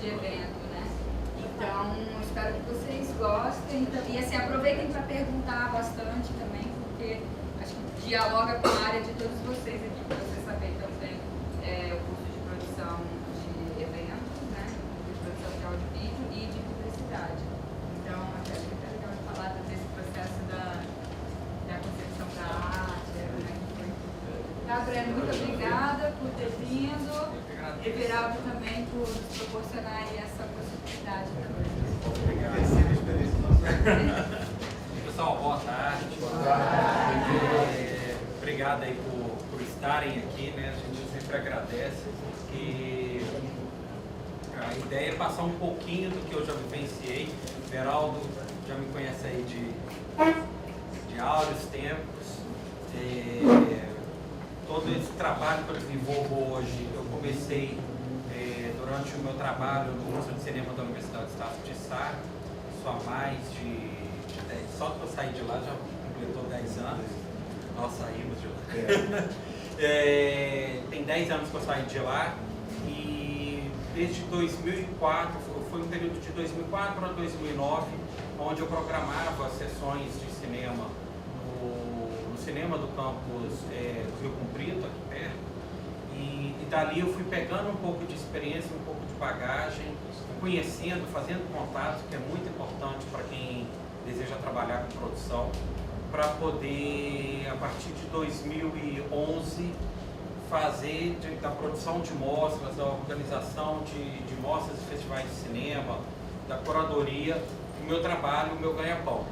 de evento, né? Então, espero que vocês gostem e assim, aproveitem para perguntar bastante também, porque acho que dialoga com a área de todos vocês aqui, para vocês saberem também o curso de produção de eventos, né? De produção de áudio e vídeo e de publicidade. Então, acho que é legal de falar desse processo da concepção da arte, né? Tá, Breno, muito obrigada por ter vindo. Everaldo também por nos proporcionar aí essa possibilidade também. Obrigado. Pessoal, boa tarde. Obrigado aí por estarem aqui, né? A gente sempre agradece. E a ideia é passar um pouquinho do que eu já vivenciei. O Everaldo já me conhece aí de áureos tempos. Todo esse trabalho que eu desenvolvo hoje, eu comecei durante o meu trabalho no curso de cinema da Universidade de Estácio de Sá. Isso há mais de 10, só que eu saí de lá já completou 10 anos. Nós saímos de lá. Tem 10 anos que eu saí de lá e desde 2004, foi um período de 2004 a 2009, onde eu programava sessões de cinema no cinema do campus do Rio Comprido, aqui perto. E dali eu fui pegando um pouco de experiência, um pouco de bagagem, conhecendo, fazendo contatos, que é muito importante para quem deseja trabalhar com produção, para poder, a partir de 2011, fazer da produção de mostras, da organização de mostras e festivais de cinema, da curadoria, o meu trabalho, o meu ganha-pão.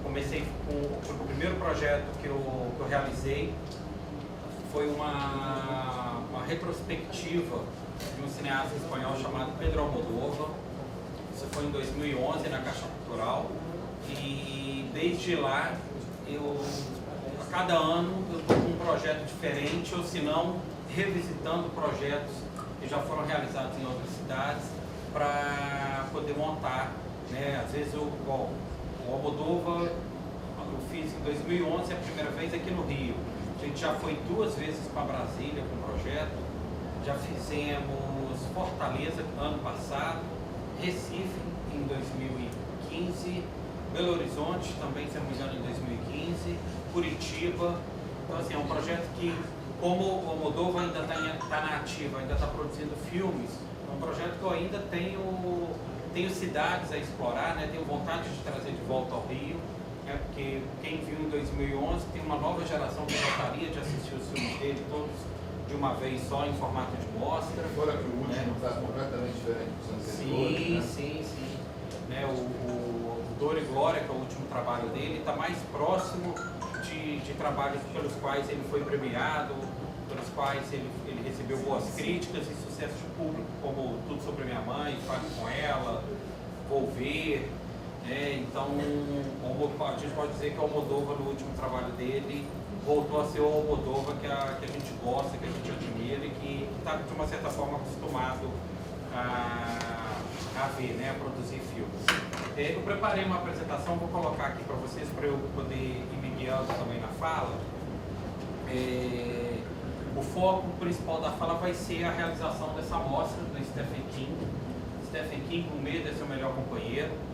Comecei com o primeiro projeto que eu realizei, foi uma retrospectiva de um cineasta espanhol chamado Pedro Almodóvar. Isso foi em 2011 na Caixa Cultural e desde lá a cada ano eu estou com um projeto diferente, ou se não revisitando projetos que já foram realizados em outras cidades para poder montar, né? Às vezes o Almodóvar eu fiz em 2011 a primeira vez aqui no Rio. A gente já foi 2 vezes para Brasília com o projeto, já fizemos Fortaleza ano passado, Recife em 2015, Belo Horizonte também, se não me engano, em 2015, Curitiba. Então assim, é um projeto que, como o Almodóvar ainda está na ativa, ainda está produzindo filmes, é um projeto que eu ainda tenho cidades a explorar, né? Tenho vontade de trazer de volta ao Rio. Porque quem viu em 2011 tem uma nova geração que gostaria de assistir os filmes dele todos de uma vez só em formato de mostra. Fora que o último está completamente diferente dos anteriores. Sim. Né, o Dor e Glória, que é o último trabalho dele, está mais próximo de trabalhos pelos quais ele foi premiado, pelos quais ele recebeu boas críticas e sucesso de público, como Tudo Sobre Minha Mãe, Fale Com Ela, Vou Ver. Então, a gente pode dizer que o Almodóvar, no último trabalho dele, voltou a ser o Almodóvar que a gente gosta, que a gente admira e que está, de uma certa forma, acostumado a ver, né, a produzir filmes. Eu preparei uma apresentação, vou colocar aqui para vocês, para eu poder ir me guiando também na fala. O foco principal da fala vai ser a realização dessa mostra do Stephen King. Stephen King, Com Medo é Seu Melhor Companheiro.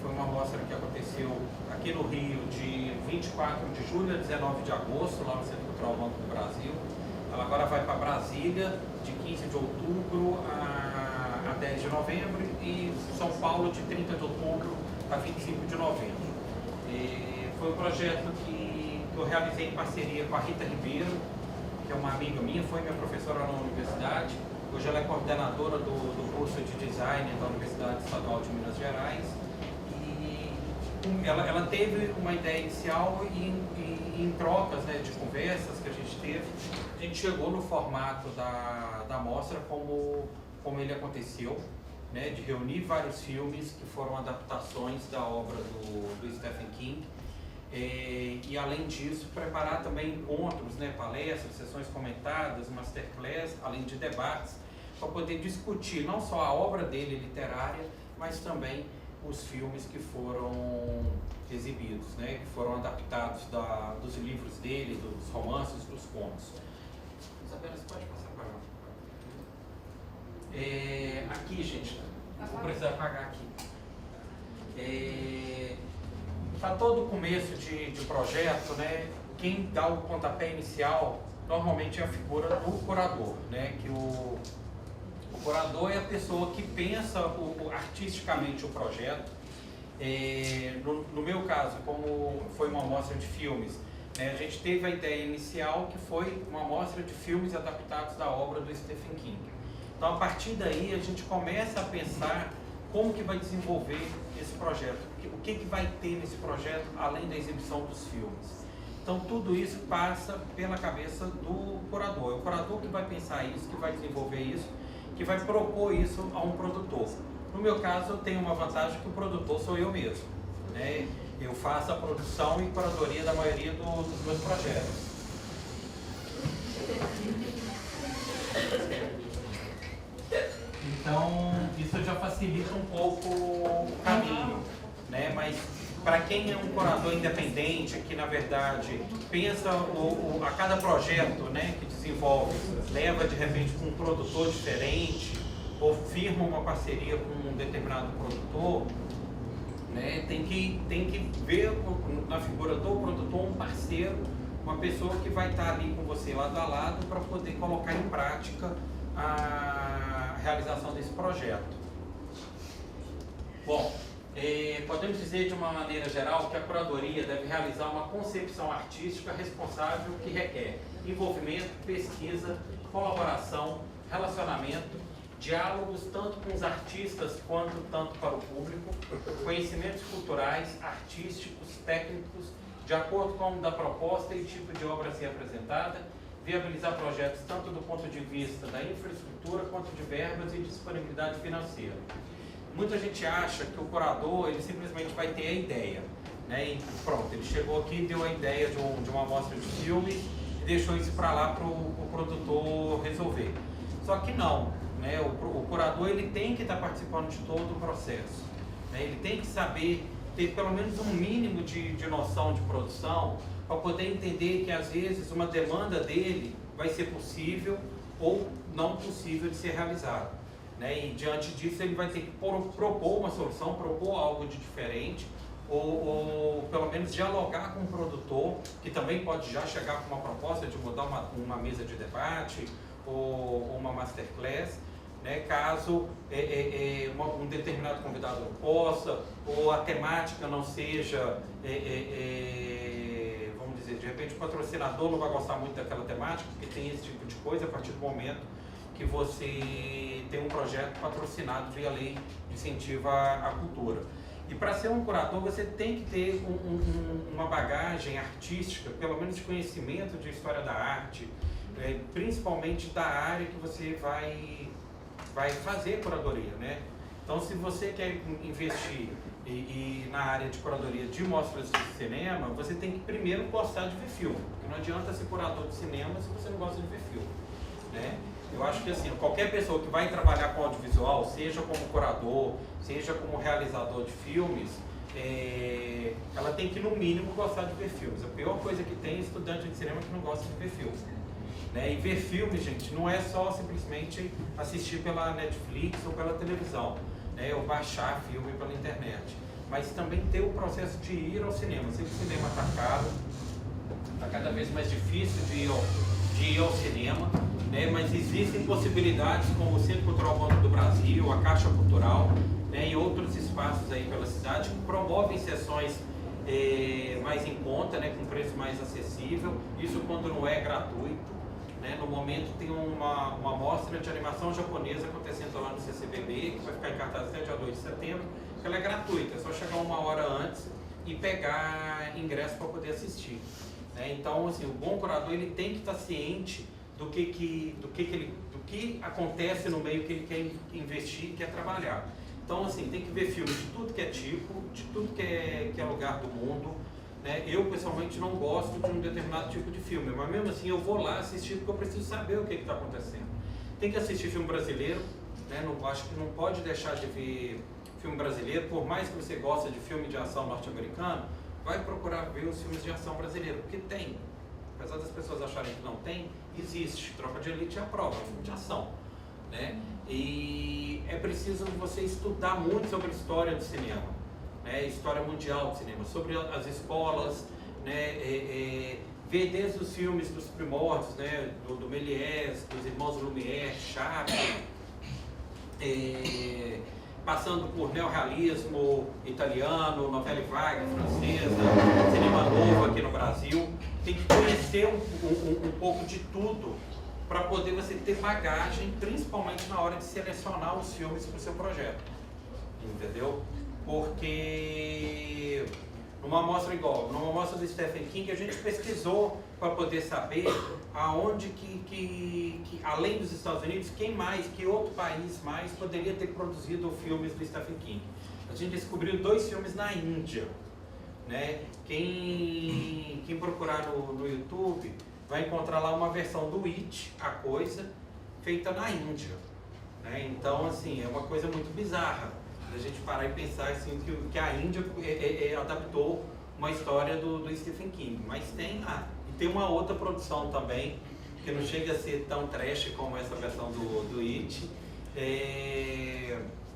Foi uma mostra que aconteceu aqui no Rio de 24 de julho a 19 de agosto, lá no Centro Cultural Banco do Brasil. Ela agora vai para Brasília, de 15 de outubro a 10 de novembro, e São Paulo, de 30 de outubro a 25 de novembro. Foi um projeto que eu realizei em parceria com a Rita Ribeiro, que é uma amiga minha, foi minha professora na universidade. Hoje ela é coordenadora do curso de design da Universidade Estadual de Minas Gerais. E ela teve uma ideia inicial e em trocas, né, de conversas que a gente teve, a gente chegou no formato da mostra como ele aconteceu, né, de reunir vários filmes que foram adaptações da obra do Stephen King. E além disso, preparar também encontros, né, palestras, sessões comentadas, masterclass, além de debates, para poder discutir não só a obra dele literária, mas também os filmes que foram exibidos, né, que foram adaptados dos livros dele, dos romances, dos contos. Isabela, você pode passar para lá? Aqui, gente, vou precisar apagar aqui. Para todo começo de projeto, né, quem dá o pontapé inicial normalmente é a figura do curador, né, que o curador é a pessoa que pensa artisticamente o projeto. No meu caso, como foi uma amostra de filmes, né, a gente teve a ideia inicial que foi uma amostra de filmes adaptados da obra do Stephen King. Então, a partir daí, a gente começa a pensar como que vai desenvolver esse projeto, o que vai ter nesse projeto além da exibição dos filmes. Então, tudo isso passa pela cabeça do curador. É o curador que vai pensar isso, que vai desenvolver isso, que vai propor isso a um produtor. No meu caso, eu tenho uma vantagem que o produtor sou eu mesmo, né? Eu faço a produção e curadoria da maioria dos meus projetos. Então, isso já facilita um pouco o caminho, né? Mas para quem é um curador independente, que na verdade pensa a cada projeto, né, que desenvolve, leva de repente com um produtor diferente, ou firma uma parceria com um determinado produtor, né, tem que ver na figura do produtor um parceiro, uma pessoa que vai estar ali com você lado a lado para poder colocar em prática a realização desse projeto. Bom, podemos dizer de uma maneira geral que a curadoria deve realizar uma concepção artística responsável que requer envolvimento, pesquisa, colaboração, relacionamento, diálogos tanto com os artistas quanto tanto para o público, conhecimentos culturais, artísticos, técnicos, de acordo com a proposta e tipo de obra a ser apresentada, viabilizar projetos tanto do ponto de vista da infraestrutura quanto de verbas e disponibilidade financeira. Muita gente acha que o curador ele simplesmente vai ter a ideia, né? E pronto, ele chegou aqui, deu a ideia de uma amostra de filme e deixou isso para lá para o produtor resolver. Só que não, né? O curador ele tem que estar participando de todo o processo, né? Ele tem que saber, ter pelo menos um mínimo de noção de produção para poder entender que às vezes uma demanda dele vai ser possível ou não possível de ser realizada, né? E diante disso ele vai ter que propor uma solução, propor algo de diferente ou pelo menos dialogar com o produtor, que também pode já chegar com uma proposta de mudar uma mesa de debate ou uma masterclass, né, caso um determinado convidado não possa, ou a temática não seja, vamos dizer, de repente o patrocinador não vai gostar muito daquela temática, porque tem esse tipo de coisa a partir do momento que você tem um projeto patrocinado via lei de incentivo à cultura. E para ser um curador você tem que ter uma bagagem artística, pelo menos de conhecimento de história da arte, principalmente da área que você vai fazer curadoria, né? Então, se você quer investir na área de curadoria de mostras de cinema, você tem que primeiro gostar de ver filme, porque não adianta ser curador de cinema se você não gosta de ver filme, né? Eu acho que assim, qualquer pessoa que vai trabalhar com audiovisual, seja como curador, seja como realizador de filmes, ela tem que no mínimo gostar de ver filmes. A pior coisa que tem é estudante de cinema que não gosta de ver filmes. Né? E ver filmes, gente, não é só simplesmente assistir pela Netflix ou pela televisão, né? Ou baixar filme pela internet, mas também ter o processo de ir ao cinema. Sei que o cinema está caro, está cada vez mais difícil de ir ao cinema, né? Mas existem possibilidades como o Centro Cultural Banco do Brasil, a Caixa Cultural, né? E outros espaços aí pela cidade que promovem sessões mais em conta, né? Com preço mais acessível, isso quando não é gratuito. Né? No momento tem uma mostra de animação japonesa acontecendo lá no CCBB, que vai ficar em cartaz até dia 2 de setembro, que ela é gratuita, é só chegar uma hora antes e pegar ingresso para poder assistir. Né? Então, assim, o bom curador ele tem que estar ciente do que acontece no meio que ele quer investir, quer trabalhar. Então, assim, tem que ver filmes de tudo que é tipo, de tudo que é lugar do mundo. Né? Eu, pessoalmente, não gosto de um determinado tipo de filme, mas mesmo assim eu vou lá assistir porque eu preciso saber o que está acontecendo. Tem que assistir filme brasileiro, né? Acho que não pode deixar de ver filme brasileiro, por mais que você goste de filme de ação norte-americano, vai procurar ver os filmes de ação brasileiro, porque tem. Apesar das pessoas acharem que não tem, existe. Tropa de Elite é a prova, filme de ação. né? E é preciso você estudar muito sobre a história do cinema, né? História mundial do cinema, sobre as escolas, né? Ver desde os filmes dos primórdios, né? do Méliès, dos irmãos Lumière, Chaplin, passando por neorrealismo italiano, novela vague francesa, cinema novo aqui no Brasil. Tem que conhecer um pouco de tudo para poder você ter bagagem, principalmente na hora de selecionar os filmes para o seu projeto, entendeu? Porque numa amostra do Stephen King, a gente pesquisou para poder saber aonde que além dos Estados Unidos, que outro país mais poderia ter produzido filmes do Stephen King. A gente descobriu 2 filmes na Índia, né? Quem procurar no YouTube vai encontrar lá uma versão do It, A Coisa, feita na Índia, né? Então, assim, é uma coisa muito bizarra a gente parar e pensar assim, que a Índia adaptou uma história do Stephen King, mas tem lá. E tem uma outra produção também, que não chega a ser tão trash como essa versão do It,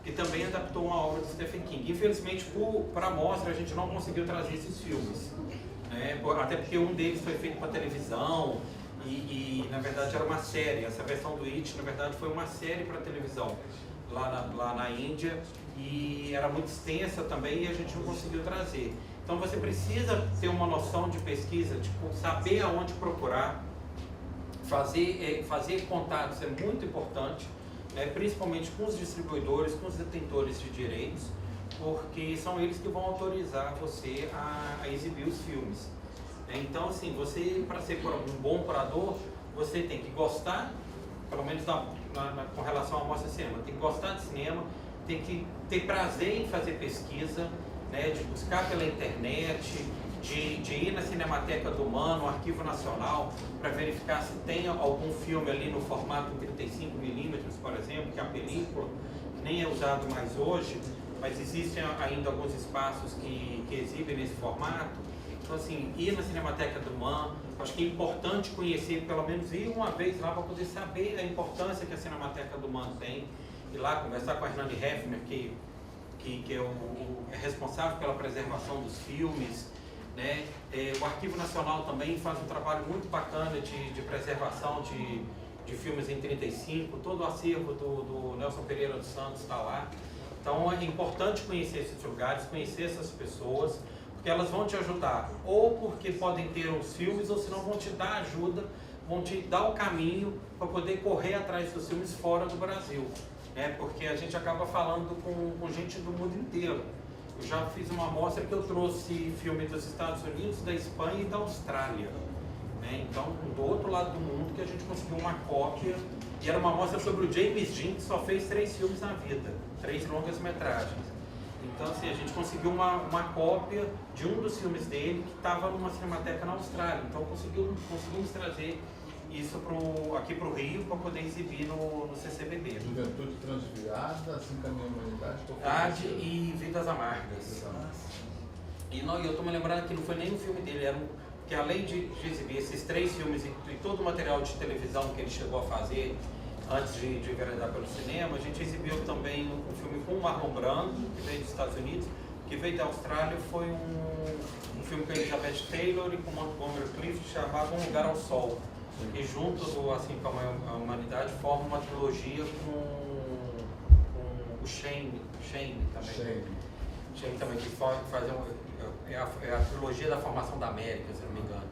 que também adaptou uma obra do Stephen King. Infelizmente, para a mostra, a gente não conseguiu trazer esses filmes, né? Até porque um deles foi feito para televisão e, na verdade, era uma série. Essa versão do It, na verdade, foi uma série para televisão lá na Índia, e era muito extensa também e a gente não conseguiu trazer. Então você precisa ter uma noção de pesquisa, tipo, saber aonde procurar, fazer contatos é muito importante, né, principalmente com os distribuidores, com os detentores de direitos, porque são eles que vão autorizar você a exibir os filmes. Então, assim, você, para ser um bom curador, você tem que gostar, pelo menos com relação à mostra de cinema, tem que gostar de cinema, tem que ter prazer em fazer pesquisa, né, de buscar pela internet, de ir na Cinemateca do MAN, no Arquivo Nacional, para verificar se tem algum filme ali no formato 35mm, por exemplo, que é a película, que nem é usado mais hoje, mas existem ainda alguns espaços que exibem nesse formato. Então, assim, ir na Cinemateca do MAN, acho que é importante conhecer, pelo menos ir uma vez lá para poder saber a importância que a Cinemateca do MAN tem, ir lá conversar com a Hernani Heffner, que é responsável pela preservação dos filmes, né? O Arquivo Nacional também faz um trabalho muito bacana de preservação de filmes em 35, todo o acervo do Nelson Pereira dos Santos está lá. Então é importante conhecer esses lugares, conhecer essas pessoas, porque elas vão te ajudar, ou porque podem ter os filmes, ou senão vão te dar ajuda, vão te dar o caminho para poder correr atrás dos filmes fora do Brasil, né? Porque a gente acaba falando com gente do mundo inteiro. Eu já fiz uma amostra que eu trouxe filme dos Estados Unidos, da Espanha e da Austrália, né? Então, do outro lado do mundo, que a gente conseguiu uma cópia, e era uma amostra sobre o James Dean, que só fez 3 filmes na vida, 3 longas-metragens. Então, assim, a gente conseguiu uma cópia de um dos filmes dele que estava numa cinemateca na Austrália. Então, conseguimos trazer isso aqui para o Rio para poder exibir no CCBB. Juventude Transviada, Assim Caminha a Humanidade e Vidas Amargas. E eu estou me lembrando que não foi nem um filme dele, que além de exibir esses 3 filmes e todo o material de televisão que ele chegou a fazer antes de enveredar pelo cinema, a gente exibiu também um filme com o Marlon Brando, que veio dos Estados Unidos, que veio da Austrália, foi um filme com Elizabeth Taylor e com Montgomery Clift, chamado Um Lugar ao Sol. E junto do Assim Como a Humanidade forma uma trilogia com o Shane também. Shane também, que faz é a trilogia da formação da América, se não me engano.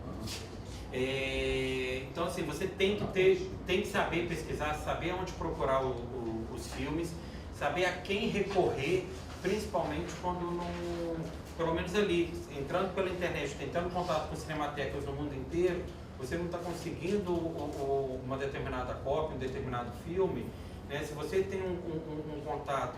Então, assim, você tem que saber pesquisar, saber onde procurar os filmes, saber a quem recorrer, principalmente quando não, pelo menos ali, entrando pela internet, tentando contato com cinematecas no mundo inteiro, você não está conseguindo uma determinada cópia, um determinado filme, né? Se você tem um contato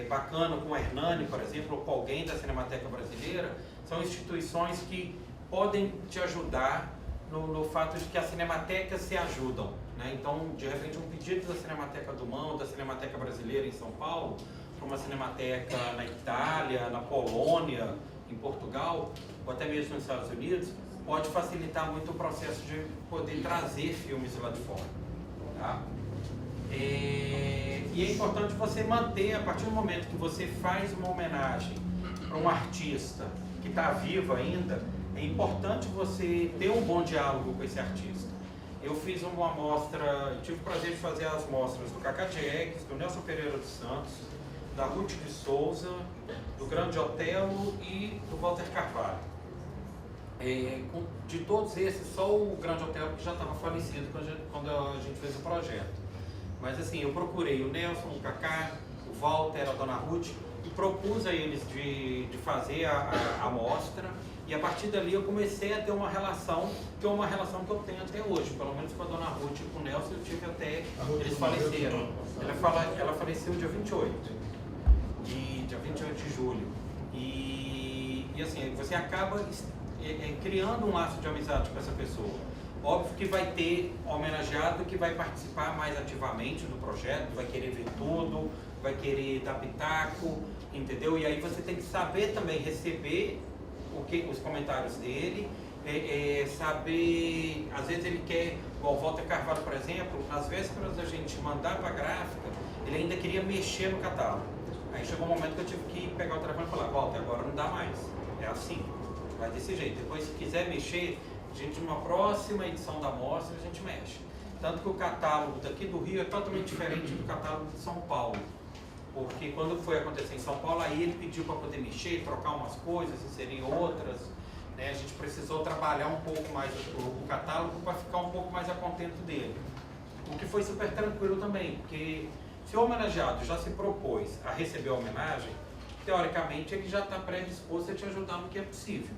bacana com o Hernani, por exemplo, ou com alguém da Cinemateca Brasileira, são instituições que podem te ajudar no fato de que as cinematecas se ajudam, né? Então, de repente, um pedido da Cinemateca do MAN, da Cinemateca Brasileira em São Paulo, para uma cinemateca na Itália, na Polônia, em Portugal, ou até mesmo nos Estados Unidos, pode facilitar muito o processo de poder trazer filmes lá de fora, tá? E é importante você manter, a partir do momento que você faz uma homenagem para um artista que está vivo ainda, é importante você ter um bom diálogo com esse artista. Eu fiz uma amostra, eu tive o prazer de fazer as mostras do Cacá Diegues, do Nelson Pereira dos Santos, da Ruth de Souza, do Grande Otelo e do Walter Carvalho. De todos esses, só o Grande Otelo que já estava falecido quando a gente fez o projeto. Mas assim, eu procurei o Nelson, o Cacá, o Walter, a Dona Ruth, e propus a eles de fazer a amostra. E a partir dali eu comecei a ter uma relação, que é uma relação que eu tenho até hoje, pelo menos com a Dona Ruth e com o Nelson eu tive até, eles faleceram. Ela faleceu dia 28 de julho. E assim, você acaba criando um laço de amizade com essa pessoa. Óbvio que vai ter homenageado que vai participar mais ativamente do projeto, vai querer ver tudo, vai querer dar pitaco, entendeu? E aí você tem que saber também receber os comentários dele, saber, às vezes ele quer, igual o Walter Carvalho, por exemplo, nas vésperas da gente mandar para a gráfica, ele ainda queria mexer no catálogo. Aí chegou um momento que eu tive que pegar o telefone e falar, Walter, agora não dá mais, é assim, vai desse jeito. Depois, se quiser mexer, a gente, numa próxima edição da mostra, a gente mexe. Tanto que o catálogo daqui do Rio é totalmente diferente do catálogo de São Paulo. Porque quando foi acontecer em São Paulo, aí ele pediu para poder mexer, trocar umas coisas, inserir outras. Né? A gente precisou trabalhar um pouco mais o catálogo para ficar um pouco mais a contento dele. O que foi super tranquilo também, porque se o homenageado já se propôs a receber a homenagem, teoricamente ele já está predisposto a te ajudar no que é possível.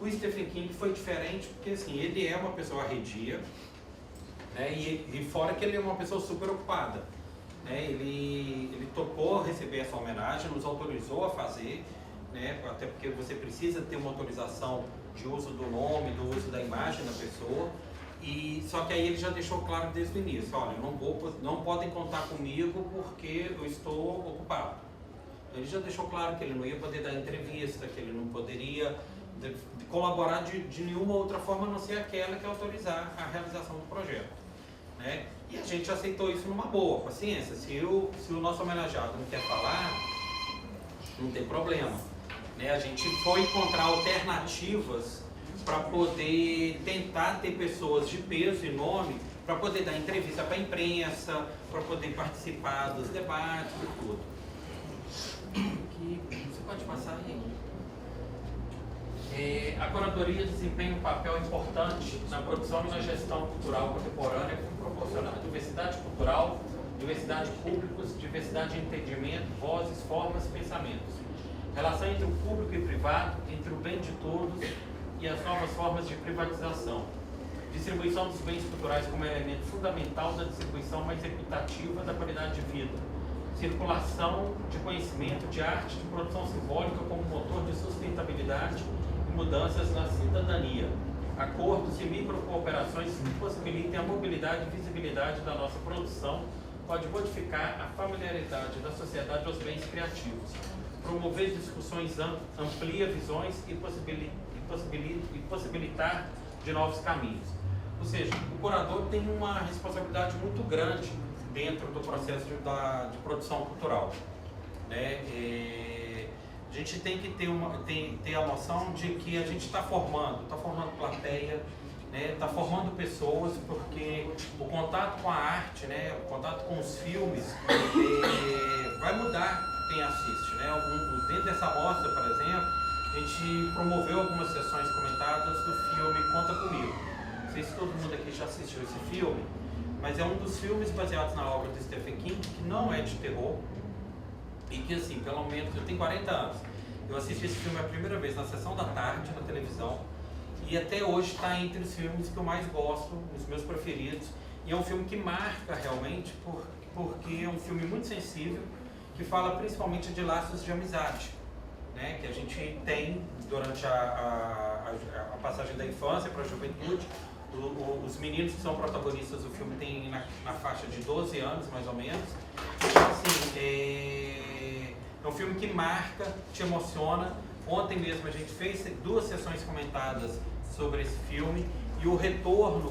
O Stephen King foi diferente, porque assim, ele é uma pessoa arredia, né? E fora que ele é uma pessoa super ocupada. Né? Ele topou receber essa homenagem, nos autorizou a fazer, né? Até porque você precisa ter uma autorização de uso do nome, do uso da imagem da pessoa. Só que aí ele já deixou claro desde o início, olha, não podem contar comigo porque eu estou ocupado. Ele já deixou claro que ele não ia poder dar entrevista, que ele não poderia colaborar de nenhuma outra forma a não ser aquela que é autorizar a realização do projeto. Né? E a gente aceitou isso numa boa, paciência. Se o nosso homenageado não quer falar, não tem problema. Né? A gente foi encontrar alternativas para poder tentar ter pessoas de peso e nome para poder dar entrevista para a imprensa, para poder participar dos debates e tudo. Você pode passar aí? A curadoria desempenha um papel importante na produção e na gestão cultural contemporânea, proporcionando diversidade cultural, diversidade de públicos, diversidade de entendimento, vozes, formas, pensamentos. Relação entre o público e privado, entre o bem de todos e as novas formas de privatização. Distribuição dos bens culturais como elemento fundamental da distribuição mais equitativa da qualidade de vida. Circulação de conhecimento, de arte, de produção simbólica como motor de sustentabilidade e mudanças na cidadania. Acordos e microcooperações que possibilitem a mobilidade e visibilidade da nossa produção pode modificar a familiaridade da sociedade aos bens criativos. Promover discussões amplia visões e possibilitar de novos caminhos. Ou seja, o curador tem uma responsabilidade muito grande dentro do processo de produção cultural. Né? A gente tem que ter a noção de que a gente está formando plateia, está formando pessoas, porque o contato com a arte, né, o contato com os filmes, vai mudar quem assiste. Né? Dentro dessa mostra, por exemplo, a gente promoveu algumas sessões comentadas do filme Conta Comigo. Não sei se todo mundo aqui já assistiu esse filme, mas é um dos filmes baseados na obra de Stephen King, que não é de terror, e que assim, pelo menos, eu tenho 40 anos, eu assisti esse filme a primeira vez na sessão da tarde, na televisão, e até hoje está entre os filmes que eu mais gosto, os meus preferidos, e é um filme que marca realmente, porque é um filme muito sensível, que fala principalmente de laços de amizade, né, que a gente tem durante a passagem da infância para a juventude. Os meninos que são protagonistas do filme têm na faixa de 12 anos, mais ou menos. Então, assim, é um filme que marca, te emociona. Ontem mesmo a gente fez 2 sessões comentadas sobre esse filme, e o retorno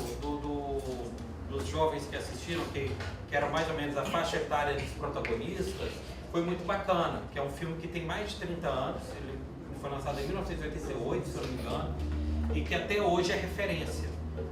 dos jovens que assistiram, que era mais ou menos a faixa etária dos protagonistas, foi muito bacana, que é um filme que tem mais de 30 anos, ele foi lançado em 1988, se eu não me engano, e que até hoje é referência.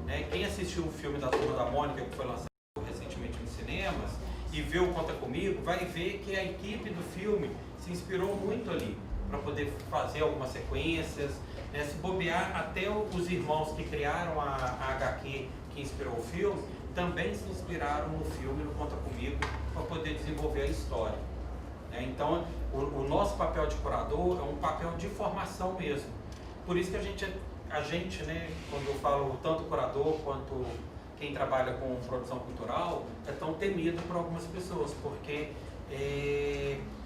Né? Quem assistiu o filme da Turma da Mônica, que foi lançado recentemente nos cinemas, e viu o Conta Comigo, vai ver que a equipe do filme se inspirou muito ali, para poder fazer algumas sequências, né? Se bobear, até os irmãos que criaram a HQ que inspirou o filme, também se inspiraram no filme, no Conta Comigo, para poder desenvolver a história. Né? Então, o nosso papel de curador é um papel de formação mesmo. Por isso que a gente, né, quando eu falo tanto curador quanto quem trabalha com produção cultural, é tão temido por algumas pessoas, porque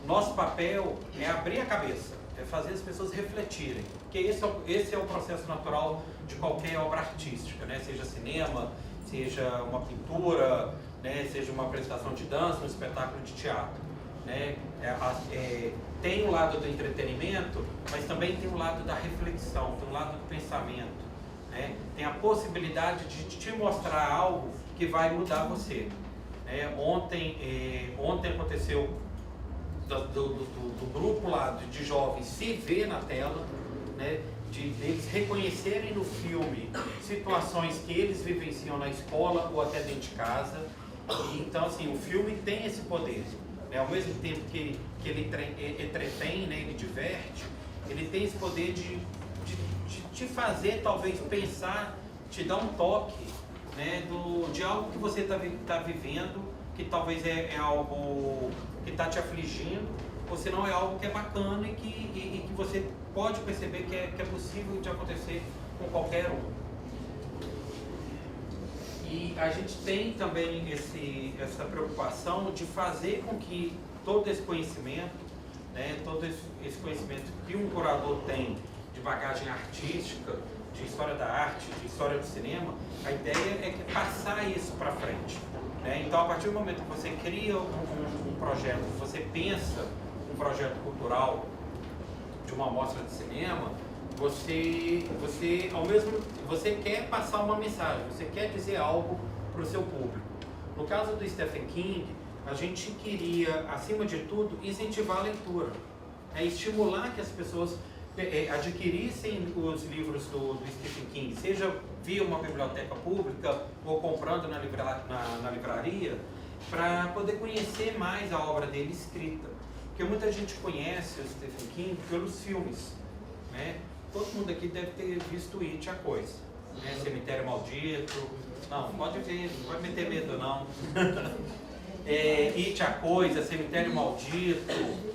nosso papel é abrir a cabeça, é fazer as pessoas refletirem, porque esse é o processo natural de qualquer obra artística, né? Seja cinema, seja uma pintura, né? Seja uma apresentação de dança, um espetáculo de teatro. Né? Tem o lado do entretenimento, mas também tem o lado da reflexão, tem o lado do pensamento. Né? Tem a possibilidade de te mostrar algo que vai mudar você. Né? Ontem aconteceu do grupo lá de jovens se ver na tela, né? De eles reconhecerem no filme situações que eles vivenciam na escola ou até dentro de casa. E, então, assim, o filme tem esse poder. Né? Ao mesmo tempo que ele entretém, né? Ele diverte, ele tem esse poder de te fazer talvez pensar, te dar um toque, né? De algo que você está vivendo, que talvez é algo que está te afligindo, ou se não é algo que é bacana e que você pode perceber que é possível de acontecer com qualquer um. E a gente tem também essa preocupação de fazer com que todo esse conhecimento, né, todo esse conhecimento que um curador tem de bagagem artística, de história da arte, de história do cinema, a ideia é passar isso para frente. Né? Então, a partir do momento que você cria um projeto, você pensa um projeto cultural de uma mostra de cinema, você quer passar uma mensagem, você quer dizer algo para o seu público. No caso do Stephen King, a gente queria, acima de tudo, incentivar a leitura, estimular que as pessoas adquirissem os livros do Stephen King, seja via uma biblioteca pública ou comprando na livraria, para poder conhecer mais a obra dele escrita. Porque muita gente conhece o Stephen King pelos filmes, né? Todo mundo aqui deve ter visto It, a Coisa, né? Cemitério Maldito. Não, pode ver, não vai meter medo não. It, a Coisa, Cemitério Maldito.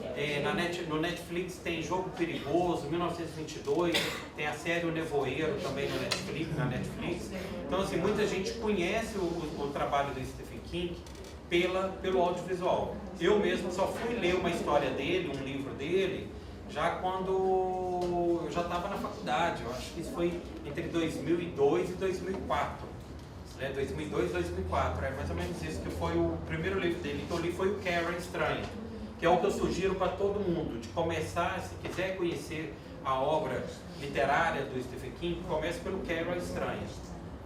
No Netflix tem Jogo Perigoso, 1922. Tem a série O Nevoeiro também na Netflix. Então, assim, muita gente conhece o trabalho do Stephen King pelo audiovisual. Eu mesmo só fui ler uma história dele, um livro dele, já quando eu já estava na faculdade. Eu acho que isso foi entre 2002 e 2004. Né? 2002 e 2004, é mais ou menos isso, que foi o primeiro livro dele que eu li, foi o Karen Estranha, que é o que eu sugiro para todo mundo, de começar, se quiser conhecer a obra literária do Stephen King, comece pelo Karen Estranha,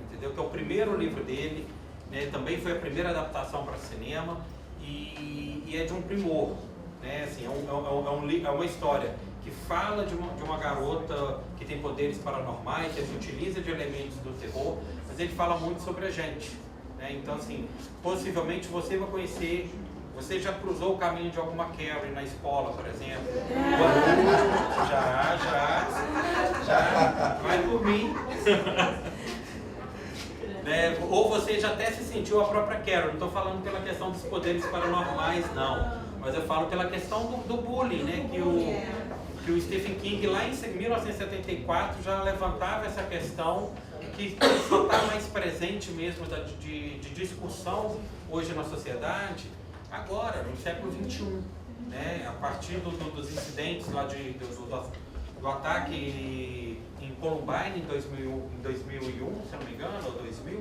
entendeu? Que é o primeiro livro dele, né? Também foi a primeira adaptação para cinema e é de um primor. Né? Assim, é uma história que fala de uma garota que tem poderes paranormais, que se utiliza de elementos do terror, mas ele fala muito sobre a gente. Né? Então, assim, possivelmente você vai conhecer, você já cruzou o caminho de alguma Carrie na escola, por exemplo? Já, vai por mim. Né? Ou você já até se sentiu a própria Carrie. Não estou falando pela questão dos poderes paranormais, não. Mas eu falo pela questão do bullying, né? Que o Stephen King, lá em 1974, já levantava essa questão que só está mais presente mesmo de discussão hoje na sociedade, agora, no século XXI. Né? A partir dos incidentes lá do ataque em Columbine em 2001, se não me engano, ou 2000,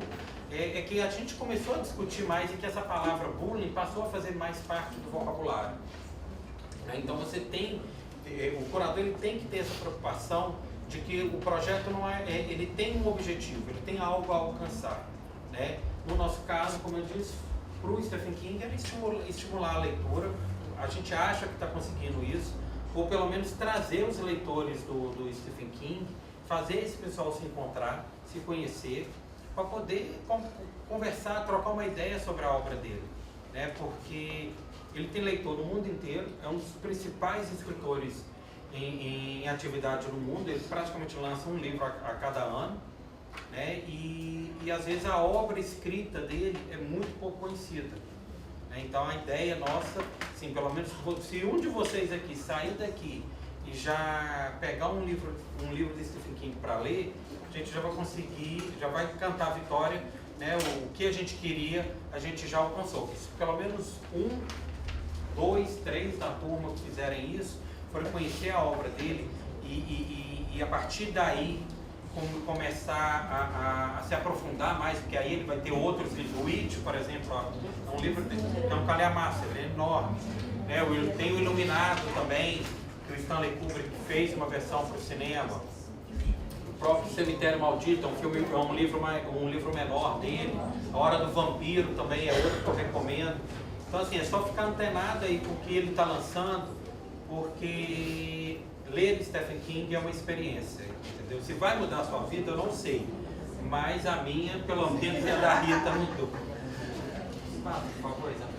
é que a gente começou a discutir mais e que essa palavra bullying passou a fazer mais parte do vocabulário. Então você tem, o curador ele tem que ter essa preocupação de que o projeto não ele tem um objetivo, ele tem algo a alcançar. né? No nosso caso, como eu disse, para o Stephen King era estimular a leitura. A gente acha que está conseguindo isso, ou pelo menos trazer os leitores do Stephen King, fazer esse pessoal se encontrar, se conhecer, para poder conversar, trocar uma ideia sobre a obra dele, né? Porque ele tem leitor no mundo inteiro, é um dos principais escritores em atividade no mundo, ele praticamente lança um livro a cada ano, né? E às vezes a obra escrita dele é muito pouco conhecida, né? Então a ideia nossa, assim, pelo menos se um de vocês aqui sair daqui e já pegar um livro de Stephen King para ler, a gente já vai conseguir, já vai cantar a vitória, né? O que a gente queria, a gente já alcançou. Se pelo menos 1, 2, 3 da turma que fizerem isso, forem conhecer a obra dele e a partir daí começar a se aprofundar mais, porque aí ele vai ter outros livros. O It, por exemplo, é um livro que é um calhamaço, ele é enorme, né? Tem o Iluminado também, que o Stanley Kubrick fez uma versão para o cinema. O próprio Cemitério Maldito é um livro menor dele. A Hora do Vampiro também é outro que eu recomendo. Então assim, é só ficar antenado aí com o que ele está lançando, porque ler Stephen King é uma experiência, entendeu? Se vai mudar a sua vida, eu não sei, mas a minha, pelo menos, é a da Rita, mudou. Por favor, Isabel.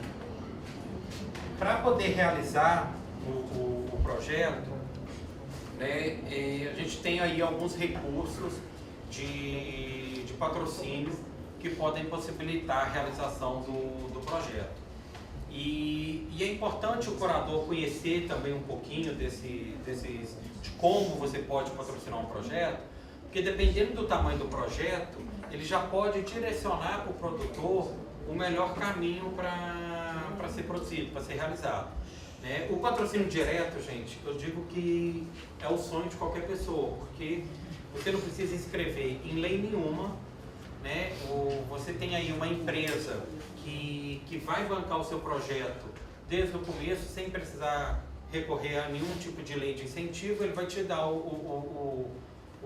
Para poder realizar o projeto, né, a gente tem aí alguns recursos de patrocínio que podem possibilitar a realização do projeto. E é importante o curador conhecer também um pouquinho de como você pode patrocinar um projeto, porque dependendo do tamanho do projeto, ele já pode direcionar para o produtor o melhor caminho para ser produzido, para ser realizado, né? O patrocínio direto, gente, eu digo que é o sonho de qualquer pessoa, porque você não precisa inscrever em lei nenhuma, né? Você tem aí uma empresa que vai bancar o seu projeto desde o começo, sem precisar recorrer a nenhum tipo de lei de incentivo. Ele vai te dar o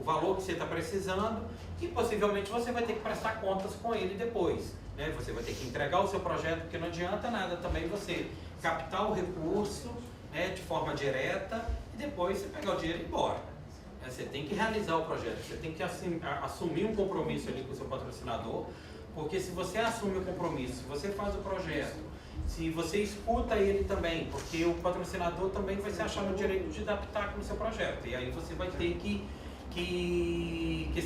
valor que você está precisando e possivelmente você vai ter que prestar contas com ele depois, né? Você vai ter que entregar o seu projeto, porque não adianta nada também você captar o recurso, né, de forma direta e depois você pegar o dinheiro e ir embora. Você tem que realizar o projeto, você tem que assumir um compromisso ali com o seu patrocinador, porque se você assume o compromisso, se você faz o projeto, se você escuta ele também, porque o patrocinador também vai se achar no direito de dar pitaco no seu projeto, e aí você vai ter que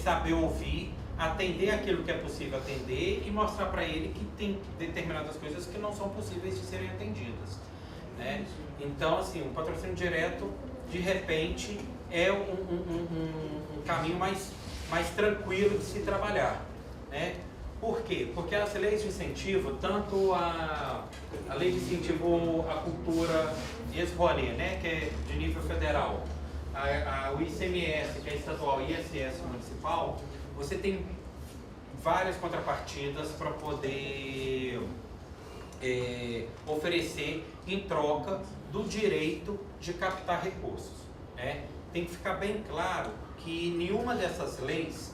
saber ouvir, atender aquilo que é possível atender e mostrar para ele que tem determinadas coisas que não são possíveis de serem atendidas, né? Então, assim, o patrocínio direto, de repente, é um caminho mais tranquilo de se trabalhar, né? Por quê? Porque as leis de incentivo, tanto a lei de incentivo à cultura ex-Rouanet, né, que é de nível federal, o ICMS, que é estadual, e ISS municipal, você tem várias contrapartidas para poder oferecer em troca do direito de captar recursos, né? Tem que ficar bem claro que nenhuma dessas 3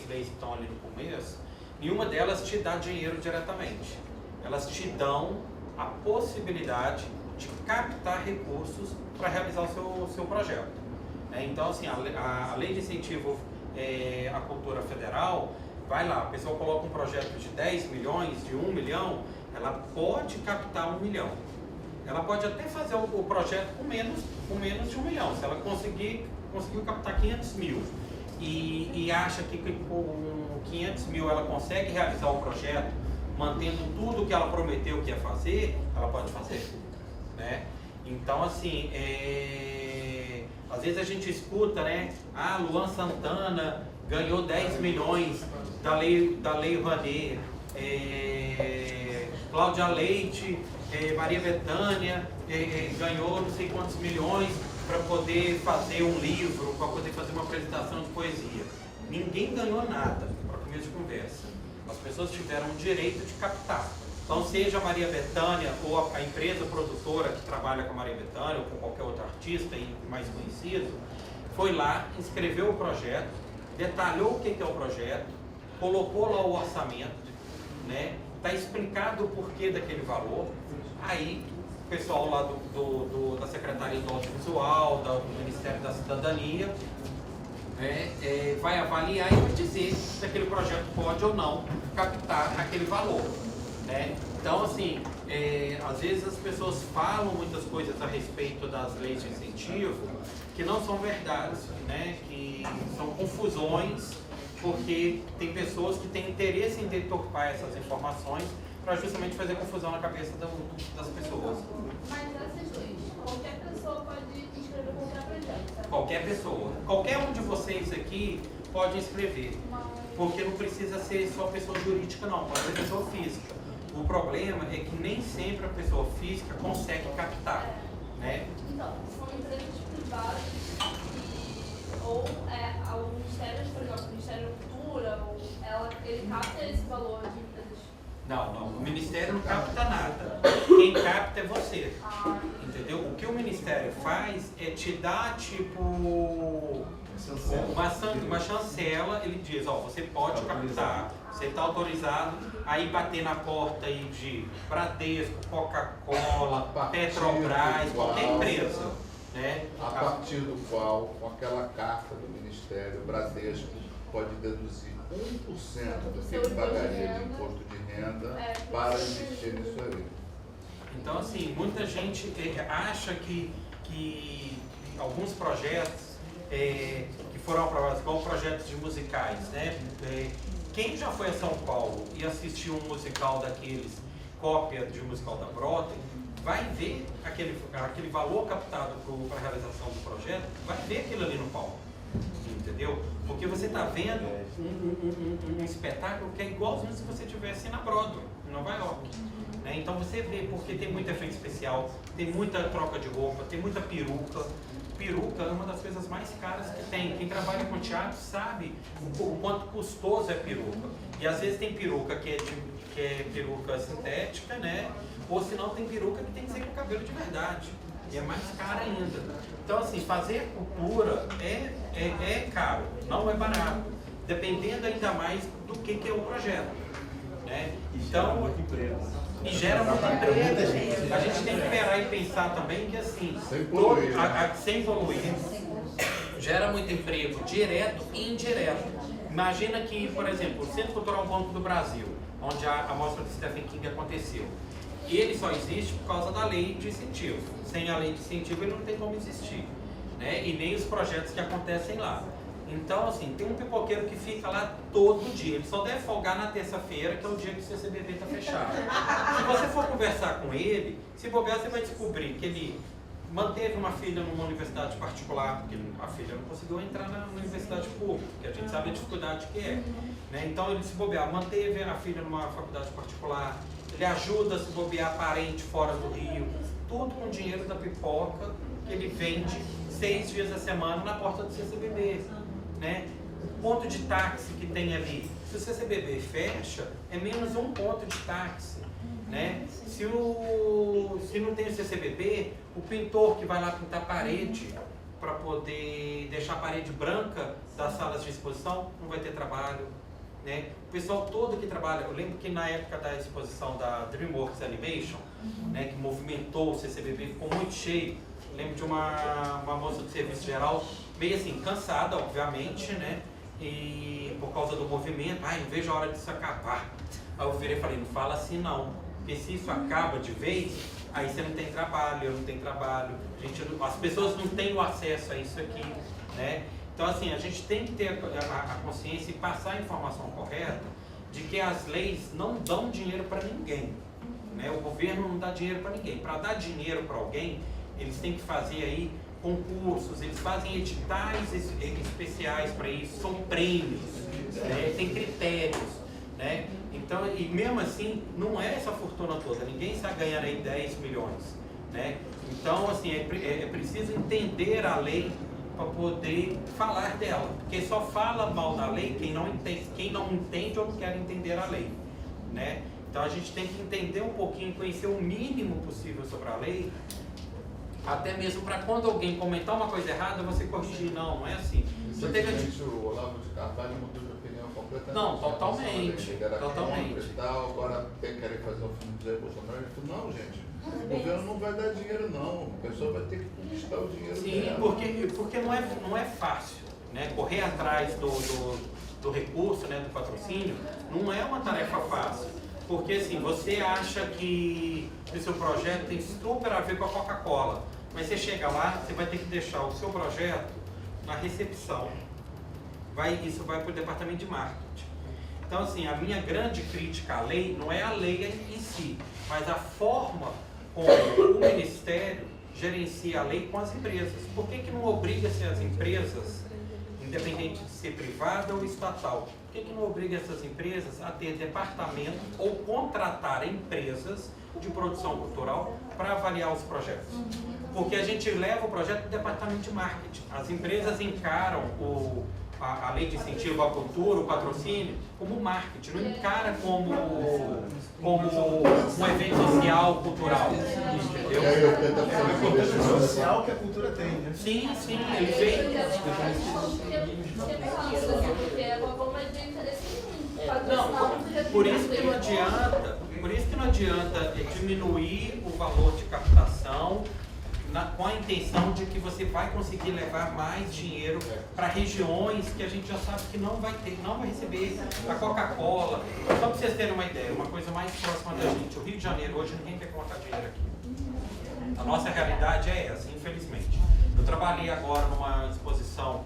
leis que estão ali no começo, nenhuma delas te dá dinheiro diretamente. Elas te dão a possibilidade de captar recursos para realizar o seu projeto. Então, assim, a lei de incentivo à cultura federal, vai lá, a pessoa coloca um projeto de 10 milhões, de 1 milhão, ela pode captar 1 milhão. Ela pode até fazer o projeto com menos de 1 milhão. Se ela conseguiu captar 500 mil e acha que com 500 mil ela consegue realizar o projeto, mantendo tudo que ela prometeu que ia fazer, ela pode fazer, né? Então, assim, às vezes a gente escuta, né? Luan Santana ganhou 10 milhões da lei Rouanet, Cláudia Leite, Maria Bethânia ganhou não sei quantos milhões para poder fazer um livro, para poder fazer uma apresentação de poesia. Ninguém ganhou nada, para começo de conversa. As pessoas tiveram o direito de captar. Então, seja a Maria Bethânia ou a empresa produtora que trabalha com a Maria Bethânia ou com qualquer outro artista mais conhecido, foi lá, escreveu o projeto, detalhou o que é o projeto, colocou lá o orçamento, né? Está explicado o porquê daquele valor. Aí o pessoal lá da Secretaria do Audiovisual, do Ministério da Cidadania, vai avaliar e vai dizer se aquele projeto pode ou não captar aquele valor, né? Então, assim, às vezes as pessoas falam muitas coisas a respeito das leis de incentivo que não são verdades, né? Que são confusões, porque tem pessoas que têm interesse em deturpar essas informações para justamente fazer confusão na cabeça das pessoas. Mas essas leis, qualquer pessoa pode inscrever qualquer projeto, certo? Qualquer pessoa. Qualquer um de vocês aqui pode inscrever. Porque não precisa ser só pessoa jurídica, não. Pode ser pessoa física. O problema é que nem sempre a pessoa física consegue captar, né? Então, são empresas privadas ou o Ministério, por exemplo, o Ministério da Cultura, ele capta esse valor de empresas. Não. O Ministério não capta nada. Quem capta é você. Entendeu? O que o Ministério faz é te dar, tipo, uma chancela. Ele diz, você pode captar, você está autorizado a ir bater na porta aí de Bradesco, Coca-Cola, Petrobras, qualquer empresa. Né? A partir do qual, com aquela carta do Ministério, o Bradesco pode deduzir 1% do que ele pagaria de imposto de renda para investir nisso aí. Então, assim, muita gente acha que alguns projetos que foram aprovados, como projetos de musicais, né? Quem já foi a São Paulo e assistiu um musical daqueles, cópia de um musical da Broadway, vai ver aquele valor captado para a realização do projeto, vai ver aquilo ali no palco. Entendeu? Porque você está vendo um espetáculo que é igualzinho se você estivesse na Broadway, em Nova York. Né? Então você vê, porque tem muito efeito especial, tem muita troca de roupa, tem muita peruca. Peruca é uma das coisas mais caras que tem. Quem trabalha com teatro sabe o quanto custoso é peruca. E às vezes tem peruca que é peruca sintética, né? Ou se não tem peruca que tem que ser com cabelo de verdade. E é mais caro ainda. Então, assim, fazer cultura é caro, não é barato. Dependendo ainda mais do que é o projeto. Né? Então, e gera muito emprego. A gente tem que esperar e pensar também que, assim, sem poluir, gera muito emprego direto e indireto. Imagina que, por exemplo, o Centro Cultural Banco do Brasil, onde a mostra do Stephen King aconteceu, ele só existe por causa da lei de incentivo. Sem a lei de incentivo ele não tem como existir, né? E nem os projetos que acontecem lá. Então, assim, tem um pipoqueiro que fica lá todo dia. Ele só deve folgar na terça-feira, que é o dia que o CCBB está fechado. Se você for conversar com ele, se bobear, você vai descobrir que ele manteve uma filha numa universidade particular, porque a filha não conseguiu entrar na universidade pública, que a gente sabe a dificuldade que é. Né? Então, ele se bobear, manteve a filha numa faculdade particular, ele ajuda a se bobear parente fora do Rio, tudo com dinheiro da pipoca que ele vende 6 dias a semana na porta do CCBB. Né? O ponto de táxi que tem ali, se o CCBB fecha, é menos um ponto de táxi. Né? Se não tem o CCBB, o pintor que vai lá pintar parede para poder deixar a parede branca das salas de exposição, não vai ter trabalho. Né? O pessoal todo que trabalha, eu lembro que na época da exposição da DreamWorks Animation, né, que movimentou o CCBB, ficou muito cheio. Eu lembro de uma moça do serviço geral, meio assim, cansada, obviamente, né? E por causa do movimento, não vejo a hora disso acabar. Aí eu virei e falei, não fala assim não, porque se isso acaba de vez, aí você não tem trabalho, eu não tenho trabalho, as pessoas não têm o acesso a isso aqui, né? Então, assim, a gente tem que ter a consciência e passar a informação correta de que as leis não dão dinheiro para ninguém. Né? O governo não dá dinheiro para ninguém. Para dar dinheiro para alguém, eles têm que fazer aí concursos, eles fazem editais especiais para isso, são prêmios, né? Tem critérios. Né? Então, e mesmo assim, não é essa fortuna toda, ninguém está ganhando aí 10 milhões. Né? Então, assim, é preciso entender a lei para poder falar dela, porque só fala mal da lei quem não entende ou não quer entender a lei, né? Então a gente tem que entender um pouquinho, conhecer o mínimo possível sobre a lei, até mesmo para quando alguém comentar uma coisa errada, você corrigir. Não é assim. Recentemente o Olavo de Carvalho mudou de opinião completamente Não, totalmente. Ele era Totalmente. contra e tal, agora querem fazer um filme de Jair Bolsonaro. Ele falou, não, gente, o governo não vai dar dinheiro não, a pessoa vai ter que conquistar o dinheiro dela. Sim, porque não é fácil, né? Correr atrás do recurso, né, do patrocínio, não é uma tarefa fácil. Porque assim, você acha que o seu projeto tem super a ver com a Coca-Cola, mas você chega lá, você vai ter que deixar o seu projeto na recepção. Isso vai para o departamento de marketing. Então assim, a minha grande crítica à lei não é a lei em si, mas a forma como o Ministério gerencia a lei com as empresas. Por que não obriga-se as empresas, independente de ser privada ou estatal, por que não obriga essas empresas a ter departamento ou contratar empresas de produção cultural para avaliar os projetos? Porque a gente leva o projeto do departamento de marketing. As empresas encaram a lei de incentivo à cultura, o patrocínio, como marketing, não encara como um evento social, cultural. Entendeu? É o evento social que a cultura tem, né? Sim, ele vem. Não, por isso que não adianta diminuir o valor de captação com a intenção de que você vai conseguir levar mais dinheiro para regiões que a gente já sabe que não vai receber a Coca-Cola. Só para vocês terem uma ideia, uma coisa mais próxima da gente, o Rio de Janeiro hoje ninguém quer colocar dinheiro aqui. A nossa realidade é essa, infelizmente. Eu trabalhei agora numa exposição,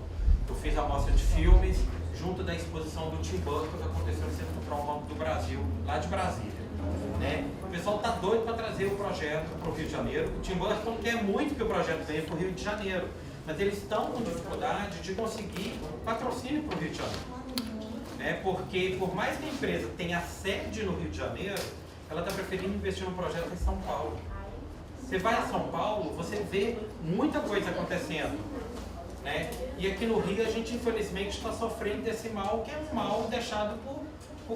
eu fiz a mostra de filmes junto da exposição do Tim Burton que aconteceu no Centro Cultural Banco do Brasil, lá de Brasília. Né? O pessoal está doido para trazer o projeto para o Rio de Janeiro. O Tim Burton quer muito que o projeto venha para o Rio de Janeiro, mas eles estão com dificuldade de conseguir patrocínio para o Rio de Janeiro. Né? Porque por mais que a empresa tenha sede no Rio de Janeiro, ela está preferindo investir num projeto em São Paulo. Você vai a São Paulo, você vê muita coisa acontecendo. Né? E aqui no Rio a gente infelizmente está sofrendo desse mal, que é um mal deixado por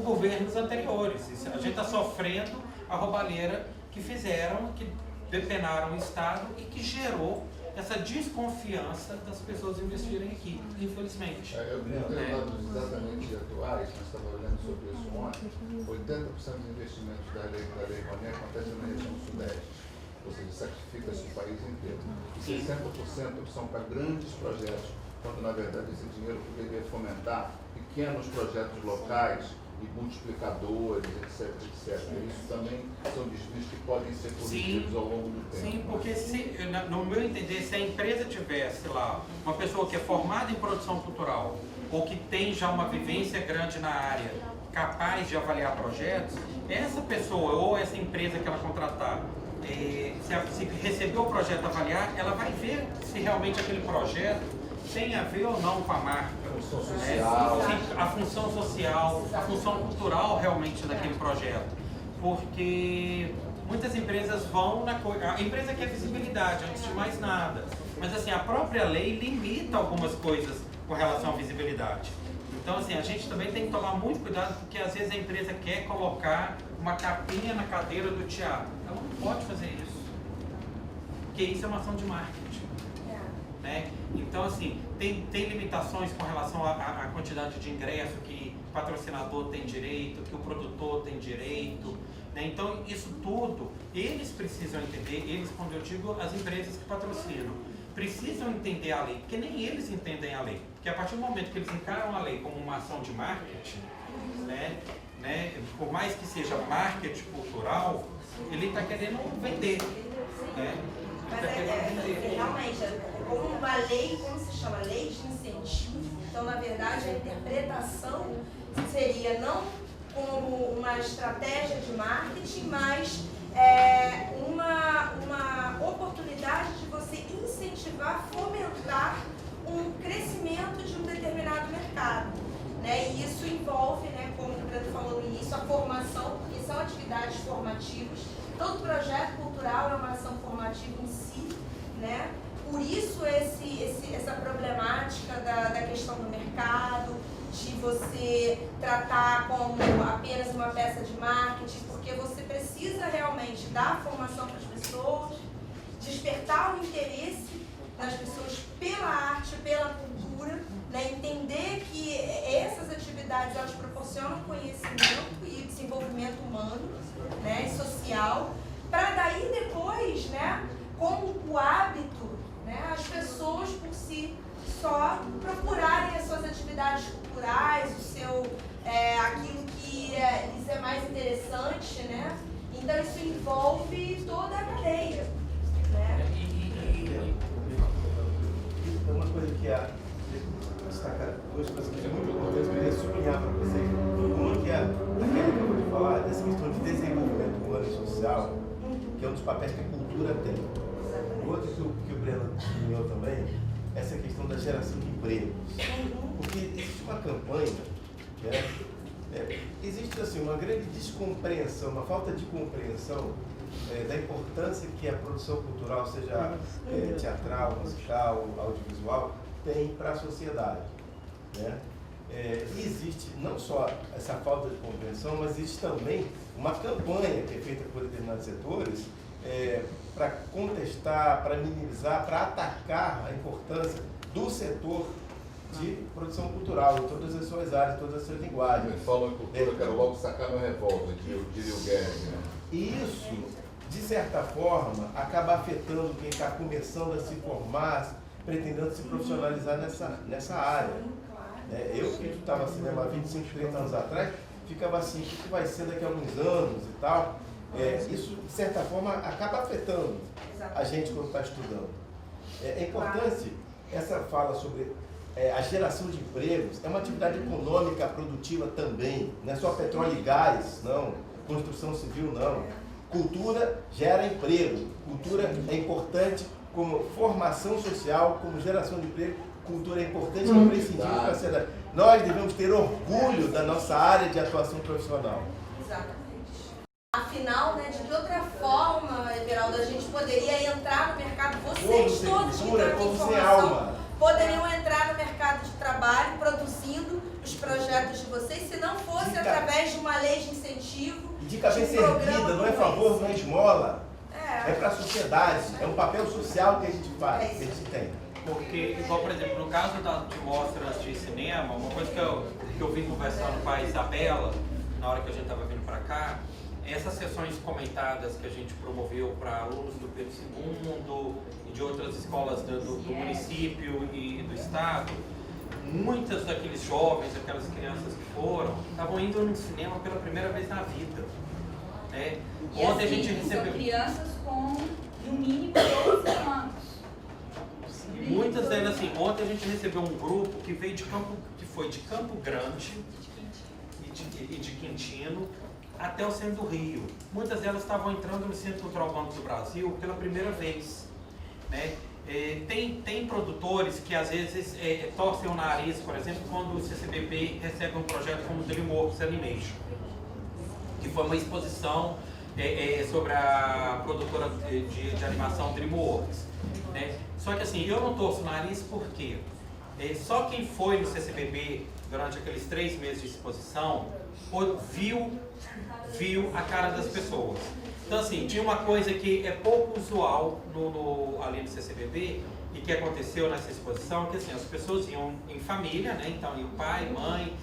governos anteriores. A gente está sofrendo a roubalheira que fizeram, que depenaram o Estado e que gerou essa desconfiança das pessoas investirem aqui, infelizmente. Eu tenho dados exatamente atuais, nós estávamos olhando sobre isso ontem, 80% dos investimentos da Lei Rouanet acontecem na região sudeste, ou seja, sacrifica-se o país inteiro. E 60% são para grandes projetos, quando na verdade esse dinheiro poderia fomentar pequenos projetos locais e multiplicadores, etc. Isso também são desvios que podem ser corrigidos ao longo do tempo. Sim, porque no meu entender, se a empresa tivesse lá uma pessoa que é formada em produção cultural ou que tem já uma vivência grande na área, capaz de avaliar projetos, essa pessoa ou essa empresa que ela contratar, se receber o projeto avaliar, ela vai ver se realmente aquele projeto tem a ver ou não com a marca, a função social, a função cultural realmente daquele projeto. Porque muitas empresas vão a empresa quer visibilidade, antes de mais nada. Mas assim, a própria lei limita algumas coisas com relação à visibilidade. Então assim, a gente também tem que tomar muito cuidado, porque às vezes a empresa quer colocar uma capinha na cadeira do teatro. Ela não pode fazer isso. Porque isso é uma ação de marketing. Né? Então, assim, tem limitações com relação à quantidade de ingresso que o patrocinador tem direito, que o produtor tem direito. Né? Então, isso tudo, eles precisam entender, quando eu digo as empresas que patrocinam, precisam entender a lei, porque nem eles entendem a lei. Porque a partir do momento que eles encaram a lei como uma ação de marketing, né, por mais que seja marketing cultural, ele está querendo vender. Né? Mas realmente, como uma lei, como se chama? Lei de incentivo. Então, na verdade, a interpretação seria não como uma estratégia de marketing, mas uma oportunidade de você incentivar, fomentar um crescimento de um determinado mercado. Né? E isso envolve, né, como o Pedro falou no início, a formação, porque são atividades formativas. Todo projeto cultural é uma ação formativa em si, né? Por isso essa problemática da questão do mercado, de você tratar como apenas uma peça de marketing, porque você precisa realmente dar formação para as pessoas, despertar o interesse das pessoas pela arte, pela cultura, né? Entender que essas atividades universidades, elas proporcionam conhecimento e desenvolvimento humano, né, e social, para daí depois, né, com o hábito, né, as pessoas por si só procurarem as suas atividades culturais, o seu, aquilo que lhes é mais interessante, né? Então isso envolve toda a cadeia, né? É uma coisa que destacar duas coisas que é muito importante, eu queria sublinhar para vocês. Uma que a Kelly acabou de falar, dessa questão de desenvolvimento humano e social, que é um dos papéis que a cultura tem. O outro que o Breno sublinhou também, essa questão da geração de empregos. Porque existe uma campanha, né? Existe assim, uma grande descompreensão, uma falta de compreensão da importância que a produção cultural, seja teatral, musical, audiovisual, tem para a sociedade, né? Existe não só essa falta de compreensão, mas existe também uma campanha que é feita por determinados setores para contestar, para minimizar, para atacar a importância do setor de produção cultural, em todas as suas áreas, em todas as suas linguagens. Me falam em cultura, eu quero logo sacar meu revólver, diria o Guedes, né? E isso, de certa forma, acaba afetando quem está começando a se formar, pretendendo se profissionalizar nessa área. Eu que estava cinema há 25, 30 anos atrás, ficava assim, o que vai ser daqui a alguns anos e tal. Isso, de certa forma, acaba afetando a gente quando está estudando. É importante essa fala sobre a geração de empregos, é uma atividade econômica produtiva também, não é só petróleo e gás, não, construção civil, não. Cultura gera emprego, cultura é importante como formação social, como geração de emprego, cultura é importante e imprescindível para a sociedade. Nós devemos ter orgulho da nossa área de atuação profissional. Exatamente. Afinal, né, de que outra forma, Everaldo, a gente poderia entrar no mercado, vocês todos que estão aqui em formação, poderiam entrar no mercado de trabalho produzindo os projetos de vocês, se não fosse através de uma lei de incentivo. E de cabeça erguida, não é favor, não é esmola. É para a sociedade, é um papel social que a gente faz, que a gente tem. Porque, igual, por exemplo, no caso de mostras de cinema, uma coisa que eu vim conversando com a Isabela, na hora que a gente estava vindo para cá, essas sessões comentadas que a gente promoveu para alunos do Pedro II e de outras escolas do município e do estado, muitas daqueles jovens, aquelas crianças que foram, estavam indo no cinema pela primeira vez na vida. Né? Ontem a gente recebeu... São crianças com, no mínimo, 12 anos. Muitas delas, assim, ontem a gente recebeu um grupo que veio que foi de Campo Grande e de Quintino até o centro do Rio. Muitas delas estavam entrando no Centro Cultural Banco do Brasil pela primeira vez. Né? Tem produtores que às vezes torcem o nariz, por exemplo, quando o CCBB recebe um projeto como DreamWorks Animation, que foi uma exposição sobre a produtora de animação DreamWorks. Né? Só que assim, eu não torço o nariz porque só quem foi no CCBB durante aqueles 3 meses de exposição viu a cara das pessoas. Então assim, tinha uma coisa que é pouco usual ali no CCBB e que aconteceu nessa exposição, que assim, as pessoas iam em família, né? Então ia o pai, mãe,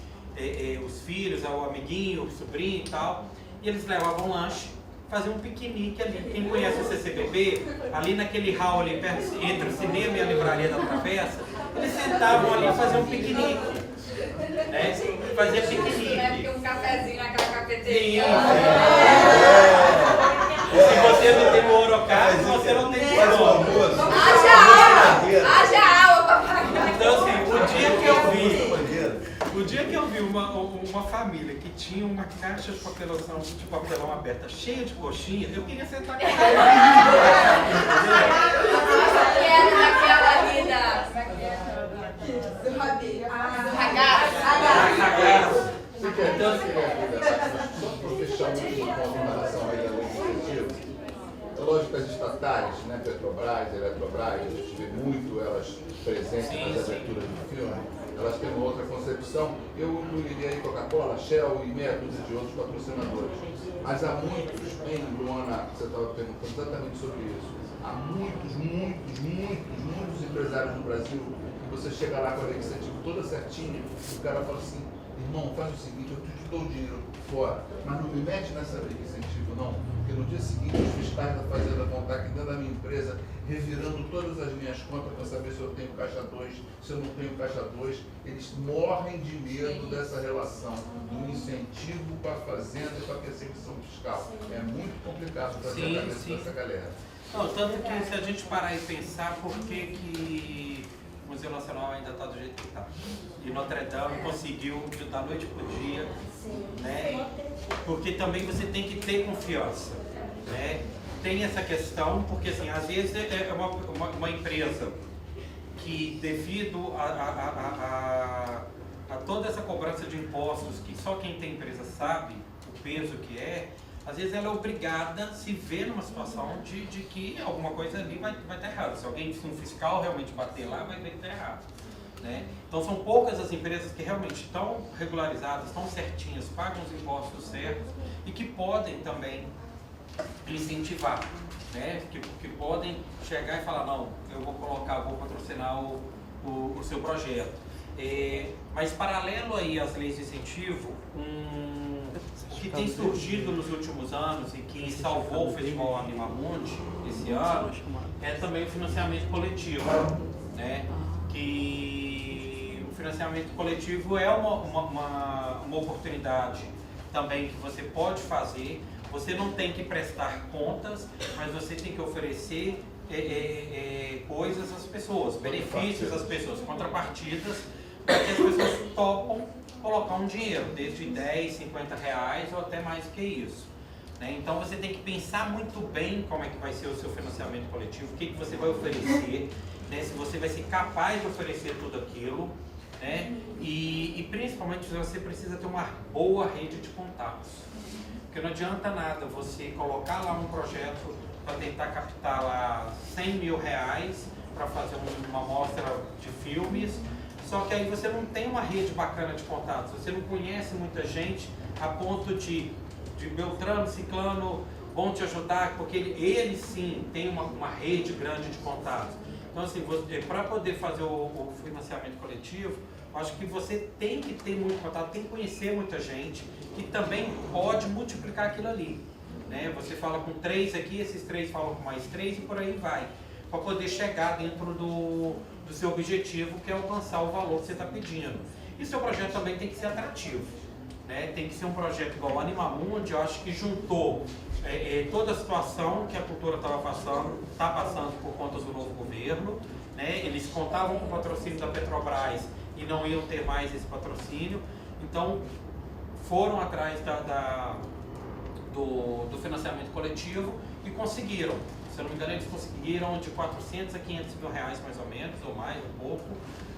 os filhos, o amiguinho, o sobrinho e tal, e eles levavam lanche, faziam um piquenique ali. Quem conhece o CCBB, ali naquele hall ali perto, entre o cinema e a livraria da Travessa, eles sentavam ali e faziam um piquenique. Né? Fazia piquenique. Um cafezinho naquela cafeteria. Se você não tem o Orocard, você não tem diploma. Haja aula pra pagar. Então assim, o dia que eu vi uma família que tinha uma caixa de papelão aberta cheia de coxinha, eu queria sentar com ela. Naquela ali da... Então, só para fechar uma comparação aí da lei de incentivo, é lógico que as estatais, né, Petrobras, Eletrobras, a gente vê muito elas presentes nas aberturas do filme, elas têm uma outra concepção. Eu incluiria aí Coca-Cola, Shell e meia dúzia de outros patrocinadores. Mas há muitos, Luana, você estava perguntando exatamente sobre isso, há muitos empresários no Brasil que você chega lá com a lei de incentivo toda certinha, e o cara fala assim, irmão, faz o seguinte, eu te dou o dinheiro fora, mas não me mete nessa lei de incentivo, não. Porque no dia seguinte os fiscais da Fazenda vão estar aqui dentro da minha empresa, revirando todas as minhas contas para saber se eu tenho caixa 2, se eu não tenho caixa 2. Eles morrem de medo dessa relação, do incentivo com a Fazenda e com a perseguição fiscal. É muito complicado para essa galera. Não, tanto que se a gente parar e pensar por que o Museu Nacional ainda está do jeito que está. E Notre Dame conseguiu da noite para o dia, né? Porque também você tem que ter confiança, né? Tem essa questão, porque assim, às vezes é uma empresa que devido a toda essa cobrança de impostos, que só quem tem empresa sabe o peso que é, às vezes ela é obrigada a se ver numa situação de que alguma coisa ali vai estar errada. Se um fiscal realmente bater lá, vai ver que está errado, né? Então são poucas as empresas que realmente estão regularizadas, estão certinhas, pagam os impostos certos e que podem também incentivar, né? Que podem chegar e falar, não, eu vou patrocinar o seu projeto. Mas paralelo aí às leis de incentivo, o que tem surgido nos últimos anos e que salvou o Festival Animamundi esse ano é também o financiamento coletivo, né? Que o financiamento coletivo é uma oportunidade também que você pode fazer. Você não tem que prestar contas, mas você tem que oferecer coisas às pessoas, benefícios às pessoas, contrapartidas, para que as pessoas topam colocar um dinheiro, desde 10, 50 reais ou até mais que isso, né? Então você tem que pensar muito bem como é que vai ser o seu financiamento coletivo, o que você vai oferecer, né? Se você vai ser capaz de oferecer tudo aquilo, né? E principalmente você precisa ter uma boa rede de contatos. Porque não adianta nada você colocar lá um projeto para tentar captar lá 100 mil reais para fazer uma mostra de filmes, só que aí você não tem uma rede bacana de contatos, você não conhece muita gente a ponto de Beltrano, Ciclano vão te ajudar, porque ele sim tem uma rede grande de contatos. Então assim, para poder fazer o financiamento coletivo, acho que você tem que ter muito contato, tem que conhecer muita gente que também pode multiplicar aquilo ali, né? Você fala com 3 aqui, esses 3 falam com mais 3 e por aí vai, para poder chegar dentro do seu objetivo, que é alcançar o valor que você está pedindo. E seu projeto também tem que ser atrativo, né? Tem que ser um projeto igual o Animamundi. Eu acho que juntou toda a situação que a cultura está passando por conta do novo governo, né? Eles contavam com o patrocínio da Petrobras e não iam ter mais esse patrocínio, então foram atrás do financiamento coletivo e conseguiram. Se eu não me engano, eles conseguiram de 400 a 500 mil reais mais ou menos, ou mais, um pouco,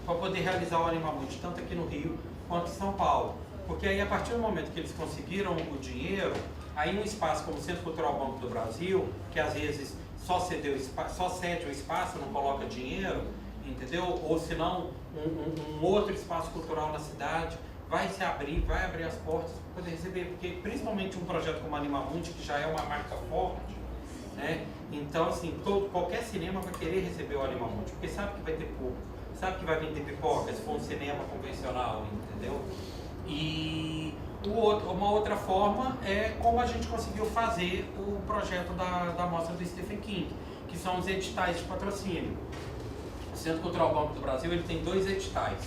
para poder realizar o Animamundi, tanto aqui no Rio quanto em São Paulo. Porque aí, a partir do momento que eles conseguiram o dinheiro, aí um espaço como o Centro Cultural Banco do Brasil, que às vezes só cede o espaço, não coloca dinheiro, entendeu? Ou senão um outro espaço cultural na cidade vai abrir as portas para poder receber, porque principalmente um projeto como Animamundi, que já é uma marca forte, né? Então assim, qualquer cinema vai querer receber o Animamundi, porque sabe que vai ter público, sabe que vai vender pipoca se for um cinema convencional, entendeu? E uma outra forma é como a gente conseguiu fazer o projeto da mostra do Stephen King, que são os editais de patrocínio. O Centro Cultural Banco do Brasil, ele tem 2 editais.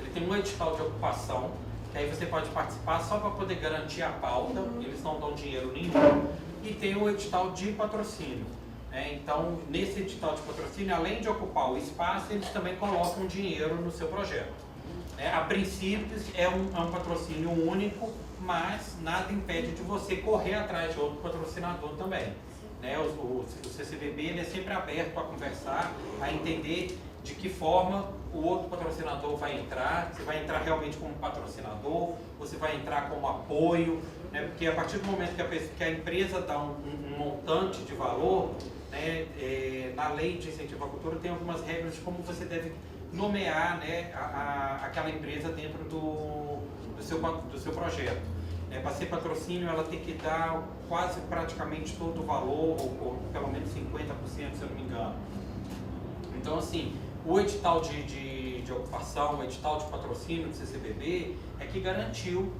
Ele tem um edital de ocupação, que aí você pode participar só para poder garantir a pauta, eles não dão dinheiro nenhum, e tem o edital de patrocínio. Então, nesse edital de patrocínio, além de ocupar o espaço, eles também colocam dinheiro no seu projeto. A princípio, é um patrocínio único, mas nada impede de você correr atrás de outro patrocinador também. O CCBB ele é sempre aberto a conversar, a entender de que forma o outro patrocinador vai entrar, se vai entrar realmente como patrocinador, ou se vai entrar como apoio, né? Porque a partir do momento que a empresa dá um montante de valor, né, na lei de incentivo à cultura tem algumas regras de como você deve nomear, né, aquela empresa dentro do seu projeto. Para ser patrocínio, ela tem que dar quase praticamente todo o valor, ou pelo menos 50%, se eu não me engano. Então, assim, o edital de de ocupação, o edital de patrocínio do CCBB, é que garantiu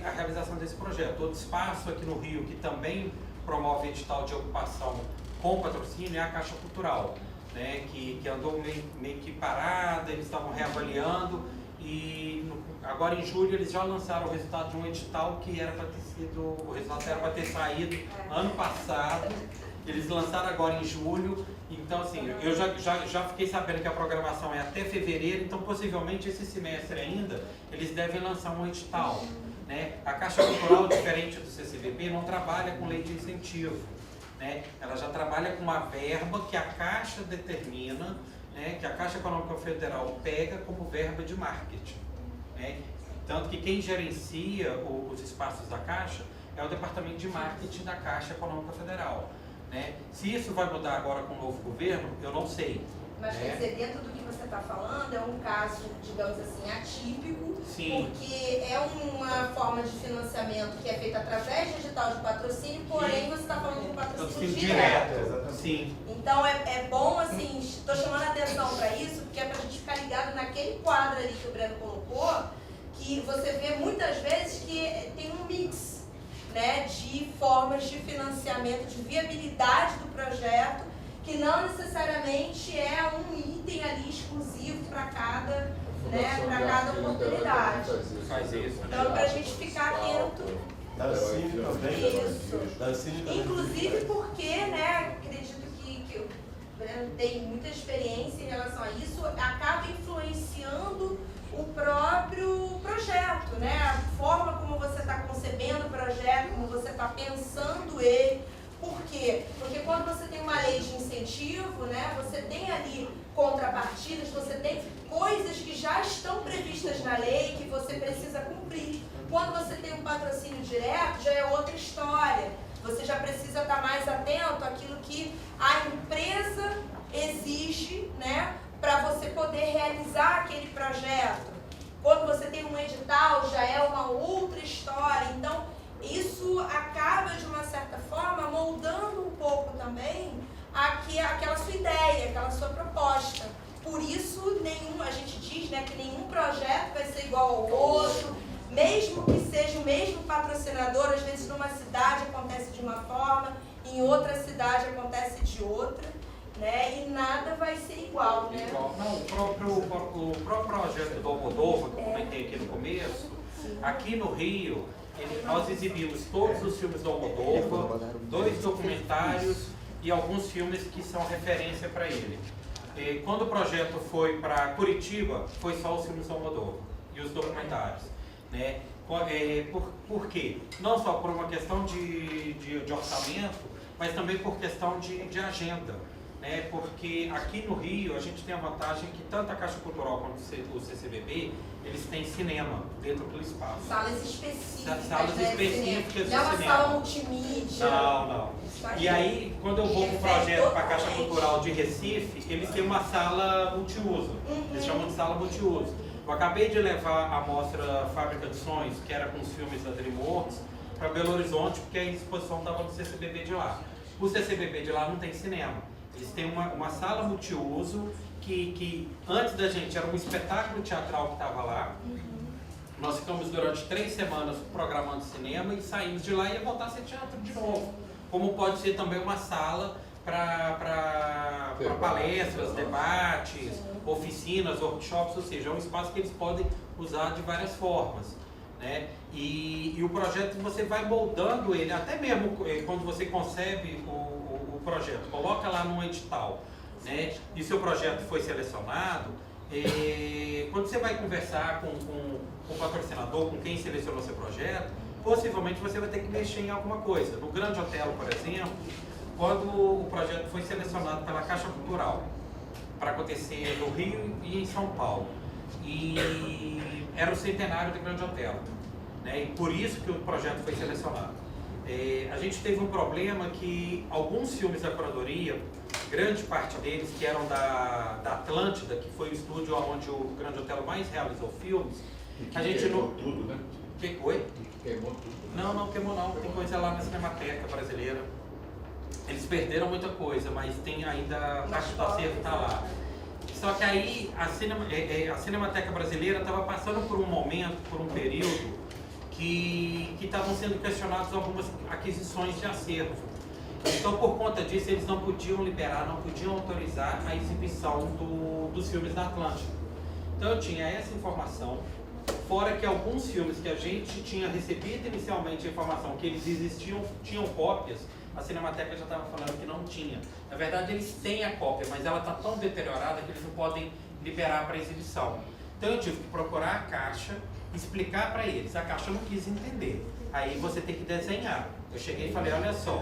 a realização desse projeto. Outro espaço aqui no Rio que também promove edital de ocupação com patrocínio é a Caixa Cultural, né, que andou meio que parada, eles estavam reavaliando e agora em julho eles já lançaram o resultado de um edital que era para ter sido, o resultado era para ter saído ano passado, eles lançaram agora em julho, então assim, eu já fiquei sabendo que a programação é até fevereiro, então possivelmente esse semestre ainda eles devem lançar um edital, né? A Caixa Cultural, diferente do CCBB, não trabalha com lei de incentivo, né? Ela já trabalha com uma verba que a Caixa determina, né? Que a Caixa Econômica Federal pega como verba de marketing, né? Tanto que quem gerencia os espaços da Caixa é o Departamento de Marketing da Caixa Econômica Federal, né? Se isso vai mudar agora com o novo governo, eu não sei. Mas quer dizer, dentro do que você está falando, é um caso, digamos assim, atípico, Sim. porque é uma forma de financiamento que é feita através de edital de patrocínio, porém você está falando de um patrocínio direto. Exatamente. Sim. Então é bom, assim, estou chamando a atenção para isso, porque é para a gente ficar ligado naquele quadro ali que o Breno colocou, que você vê muitas vezes que tem um mix, né, de formas de financiamento, de viabilidade do projeto, que não necessariamente é um item ali exclusivo para cada, né, para cada oportunidade. Faz isso. Então, para a gente ficar atento. Da Cine também. Isso. Da Cine também. Inclusive porque, né, acredito que o Breno tem muita experiência em relação a isso, acaba influenciando o próprio projeto, né? A forma como você está concebendo o projeto, como você está pensando ele. Por quê? Porque quando você tem uma lei de incentivo, né, você tem ali contrapartidas, você tem coisas que já estão previstas na lei que você precisa cumprir. Quando você tem um patrocínio direto, já é outra história. Você já precisa estar mais atento àquilo que a empresa exige, né, para você poder realizar aquele projeto. Quando você tem um edital, já é uma outra história. Então, isso acaba, de uma certa forma, moldando um pouco também aquela sua ideia, aquela sua proposta. Por isso, a gente diz, né, que nenhum projeto vai ser igual ao outro, mesmo que seja o mesmo patrocinador, às vezes numa cidade acontece de uma forma, em outra cidade acontece de outra, né, e nada vai ser igual, né? Não, o próprio projeto do Almodóvar, que eu comentei aqui no começo, aqui no Rio, nós exibimos todos os filmes do Almodóvar, 2 documentários e alguns filmes que são referência para ele. Quando o projeto foi para Curitiba, foi só os filmes do Almodóvar e os documentários, né? Por quê? Não só por uma questão de orçamento, mas também por questão de agenda. Né? Porque aqui no Rio a gente tem a vantagem que tanto a Caixa Cultural quanto o CCBB, eles têm cinema dentro do espaço. Salas específicas, salas né, específicas não é de uma cinema. sala multimídia. Não. E aí, quando eu vou com o projeto para a Caixa Cultural de Recife, eles têm uma sala multiuso. Eles chamam de sala multiuso. Eu acabei de levar a mostra Fábrica de Sonhos, que era com os filmes da DreamWorks, para Belo Horizonte, porque a exposição estava no CCBB de lá. O CCBB de lá não tem cinema. Eles têm uma sala multiuso que antes da gente era um espetáculo teatral que estava lá. Nós ficamos durante 3 semanas programando cinema e saímos de lá e ia voltar a ser teatro de novo. Como pode ser também uma sala para palestras, debates, oficinas, workshops, ou seja, é um espaço que eles podem usar de várias formas. Né? E o projeto você vai moldando ele, até mesmo quando você concebe o projeto, coloca lá num edital, né? E seu projeto foi selecionado, quando você vai conversar com o patrocinador, com quem selecionou seu projeto, possivelmente você vai ter que mexer em alguma coisa. No Grande Otelo, por exemplo, quando o projeto foi selecionado pela Caixa Cultural para acontecer no Rio e em São Paulo, e era o centenário do Grande Otelo, né? E por isso que o projeto foi selecionado. A gente teve um problema que alguns filmes da curadoria, grande parte deles que eram da Atlântida, que foi o estúdio onde o Grande Otelo mais realizou filmes, a gente queimou tudo, né? Oi? Queimou tudo. Não queimou não, tem coisa lá na Cinemateca Brasileira. Eles perderam muita coisa, mas tem ainda, parte do acervo está lá. Só que aí a Cinemateca Brasileira estava passando por um momento, por um período, que estavam sendo questionadas algumas aquisições de acervo. Então, por conta disso, eles não podiam liberar, não podiam autorizar a exibição dos filmes da Atlântida. Então, eu tinha essa informação, fora que alguns filmes que a gente tinha recebido inicialmente a informação que eles existiam, tinham cópias, a Cinemateca já estava falando que não tinha. Na verdade, eles têm a cópia, mas ela está tão deteriorada que eles não podem liberar para exibição. Então, eu tive que procurar a Caixa, explicar para eles. A Caixa não quis entender. Aí você tem que desenhar. Eu cheguei e falei, olha só,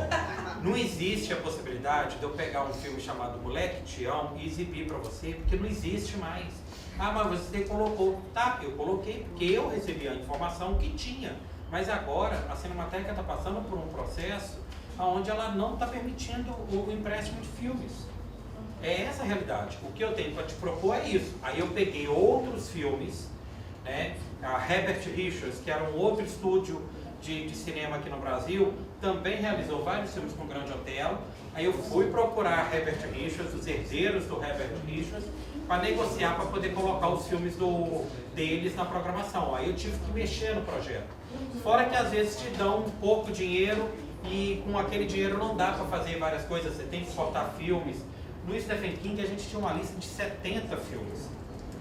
não existe a possibilidade de eu pegar um filme chamado Moleque Tião e exibir para você, porque não existe mais. Ah, mas você colocou. Tá, eu coloquei porque eu recebi a informação que tinha. Mas agora a Cinemateca está passando por um processo onde ela não está permitindo o empréstimo de filmes. É essa a realidade. O que eu tenho para te propor é isso. Aí eu peguei outros filmes, né? A Herbert Richards, que era um outro estúdio de cinema aqui no Brasil, também realizou vários filmes com Grande Otelo. Aí eu fui procurar a Herbert Richards, os herdeiros do Herbert Richards, para negociar, para poder colocar os filmes deles na programação. Aí eu tive que mexer no projeto. Fora que às vezes te dão um pouco dinheiro e com aquele dinheiro não dá para fazer várias coisas, você tem que soltar filmes. No Stephen King a gente tinha uma lista de 70 filmes.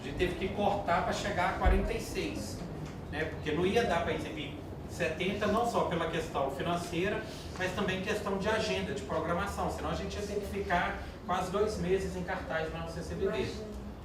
A gente teve que cortar para chegar a 46, né? Porque não ia dar para exibir 70, não só pela questão financeira, mas também questão de agenda, de programação, senão a gente ia ter que ficar quase 2 meses em cartaz na CCBB,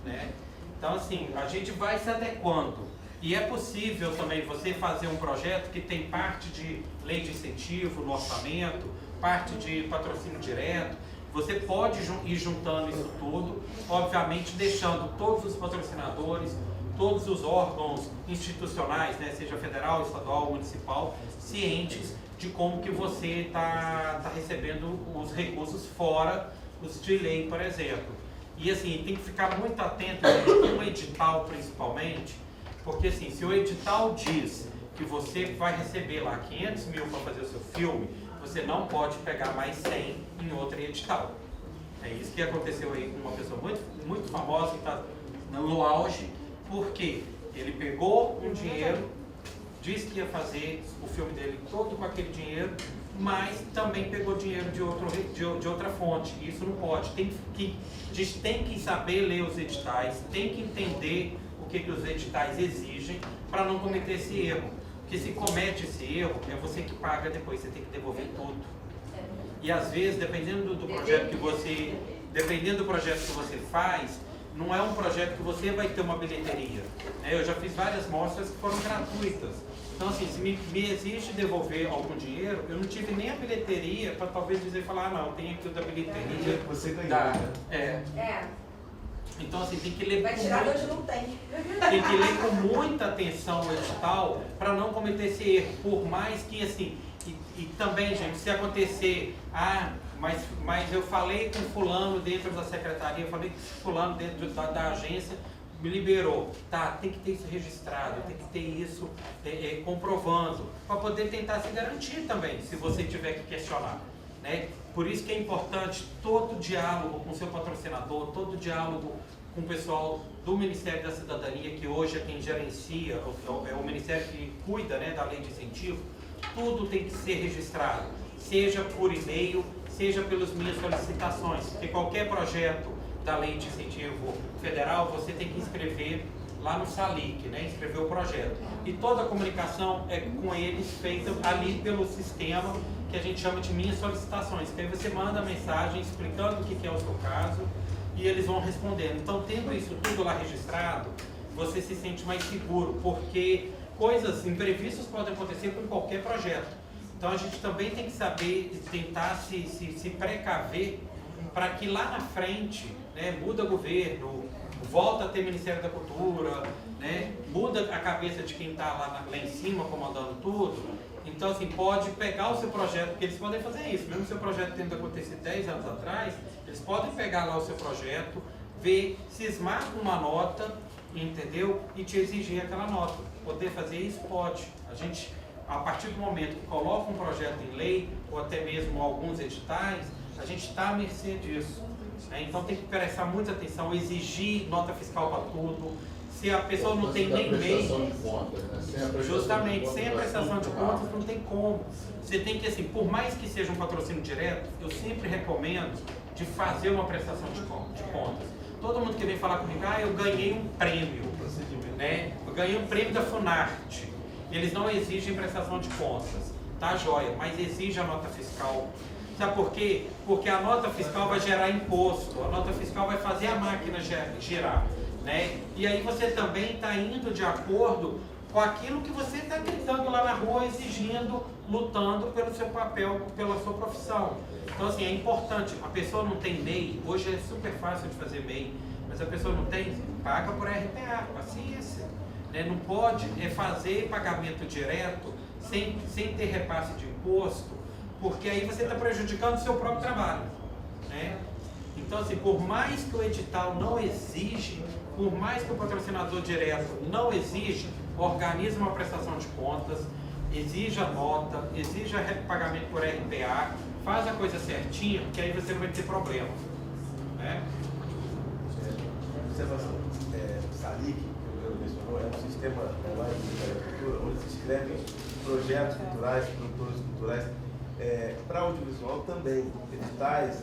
né? Então assim, a gente vai se adequando. E é possível também você fazer um projeto que tem parte de lei de incentivo no orçamento, parte de patrocínio direto. Você pode ir juntando isso tudo, obviamente deixando todos os patrocinadores, todos os órgãos institucionais, né, seja federal, estadual, municipal, cientes de como que você está recebendo os recursos fora os de lei, por exemplo. E assim, tem que ficar muito atento com o edital principalmente, porque assim, se o edital diz que você vai receber lá 500 mil para fazer o seu filme, você não pode pegar mais 100 em outro edital. É isso que aconteceu aí com uma pessoa muito famosa que está no auge, porque ele pegou um dinheiro, disse que ia fazer o filme dele todo com aquele dinheiro, mas também pegou dinheiro de outra fonte. Isso não pode. Tem que saber ler os editais, tem que entender o que os editais exigem para não cometer esse erro. Porque se comete esse erro, é você que paga depois, você tem que devolver tudo. E às vezes, dependendo do projeto que você faz, não é um projeto que você vai ter uma bilheteria. Eu já fiz várias mostras que foram gratuitas. Então assim, se me exige devolver algum dinheiro, eu não tive nem a bilheteria para talvez falar, não, tem aqui o da bilheteria. Você ganhou, Então assim, tem que ler Vai tirar de onde não tem. Tem que ler com muita atenção o edital para não cometer esse erro. Por mais que assim, e também, gente, se acontecer, mas eu falei com fulano dentro da secretaria, eu falei com fulano dentro da agência, me liberou. Tá, tem que ter isso registrado, tem que ter isso comprovando, para poder tentar se garantir também, se você tiver que questionar, né? Por isso que é importante todo diálogo com o seu patrocinador, todo diálogo com o pessoal do Ministério da Cidadania, que hoje é quem gerencia, é o Ministério que cuida, né, da lei de incentivo. Tudo tem que ser registrado, seja por e-mail, seja pelas minhas solicitações, porque qualquer projeto da lei de incentivo federal, você tem que inscrever lá no SALIC, né, inscrever o projeto. E toda a comunicação é com eles feita ali pelo sistema que a gente chama de minhas solicitações, que aí você manda a mensagem explicando o que é o seu caso e eles vão respondendo. Então, tendo isso tudo lá registrado, você se sente mais seguro, porque coisas imprevistas podem acontecer com qualquer projeto. Então, a gente também tem que saber, tentar se precaver para que lá na frente, né, muda governo, volta a ter Ministério da Cultura, né, muda a cabeça de quem está lá em cima comandando tudo. Então, assim, pode pegar o seu projeto, porque eles podem fazer isso, mesmo se o seu projeto tendo acontecido 10 anos atrás, eles podem pegar lá o seu projeto, ver, cismar com uma nota, entendeu? E te exigir aquela nota. Poder fazer isso? Pode. A gente, a partir do momento que coloca um projeto em lei, ou até mesmo alguns editais, a gente está à mercê disso. né? Então tem que prestar muita atenção, exigir nota fiscal para tudo. Se a pessoa não tem nem MEI, justamente, sem a prestação de contas não tem como. Você tem que, assim, por mais que seja um patrocínio direto, eu sempre recomendo de fazer uma prestação de contas. Todo mundo que vem falar comigo, eu ganhei um prêmio, né? Eu ganhei um prêmio da Funarte. Eles não exigem prestação de contas, tá joia, mas exige a nota fiscal. Sabe por quê? Porque a nota fiscal vai gerar imposto, a nota fiscal vai fazer a máquina gerar, né? E aí você também está indo de acordo com aquilo que você está gritando lá na rua, exigindo, lutando pelo seu papel, pela sua profissão. Então, assim, é importante. A pessoa não tem MEI, hoje é super fácil de fazer MEI, mas a pessoa não tem, paga por RPA, paciência. Né? Não pode fazer pagamento direto sem ter repasse de imposto, porque aí você está prejudicando o seu próprio trabalho. Né? Então, assim, por mais que o edital não exige, por mais que o patrocinador direto não exige, organiza uma prestação de contas, exija nota, exija pagamento por RPA, faz a coisa certinha, porque aí você não vai ter problema. Né? Observação. O SALIC, que o mencionou, é um sistema online de agricultura, onde se inscrevem projetos culturais, produtores culturais, para audiovisual também, editais,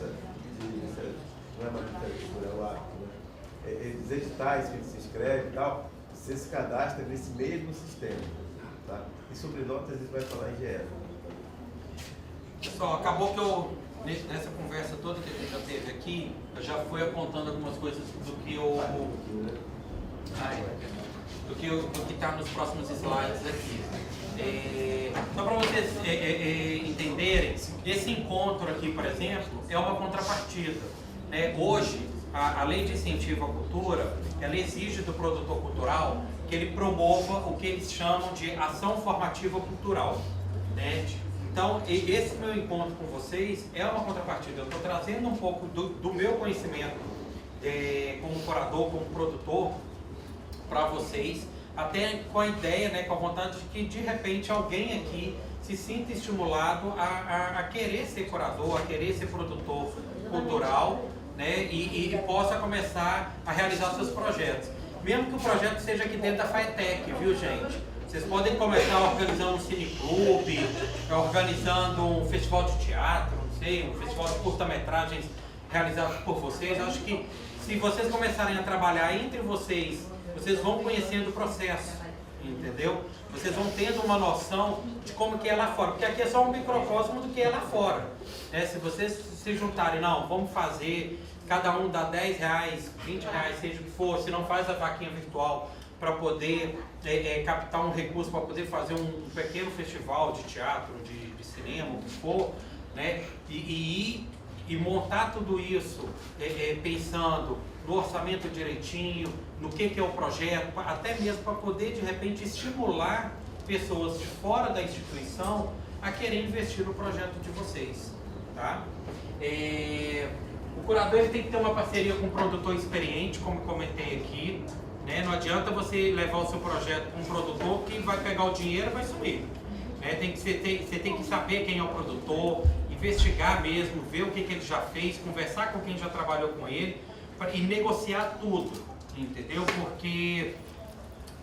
não é mais literatura, é o ato, né? Editais que ele se inscreve e tal, você se cadastra nesse mesmo sistema. Tá? E sobre notas, a gente vai falar em GE. Pessoal, acabou que eu, nessa conversa toda que a gente já teve aqui, eu já fui apontando algumas coisas do que está nos próximos slides aqui. Só para vocês entenderem, esse encontro aqui, por exemplo, é uma contrapartida. Hoje, a lei de incentivo à cultura, ela exige do produtor cultural que ele promova o que eles chamam de ação formativa cultural. Né? Então, esse meu encontro com vocês é uma contrapartida. Eu estou trazendo um pouco do meu conhecimento como curador, como produtor, para vocês, até com a ideia, né, com a vontade de que, de repente, alguém aqui se sinta estimulado a querer ser curador, a querer ser produtor cultural, né, e possa começar a realizar seus projetos. Mesmo que o projeto seja aqui dentro da FATEC, viu, gente? Vocês podem começar organizando um cineclube, organizando um festival de teatro, não sei, um festival de curta-metragens realizados por vocês. Acho que se vocês começarem a trabalhar entre vocês, vocês vão conhecendo o processo, entendeu? Vocês vão tendo uma noção de como que é lá fora, porque aqui é só um microcosmo do que é lá fora. Se vocês se juntarem, não, vamos fazer, cada um dá R$10, R$20, seja o que for, se não faz a vaquinha virtual para poder captar um recurso, para poder fazer um pequeno festival de teatro, de cinema, o que for, né? E montar tudo isso pensando no orçamento direitinho, no que é o projeto, até mesmo para poder, de repente, estimular pessoas de fora da instituição a querer investir no projeto de vocês. Tá? O curador ele tem que ter uma parceria com um produtor experiente, como comentei aqui. Né? Não adianta você levar o seu projeto com um produtor que vai pegar o dinheiro e vai sumir. Né? Você tem que saber quem é o produtor, investigar mesmo, ver o que ele já fez, conversar com quem já trabalhou com ele e negociar tudo, entendeu? Porque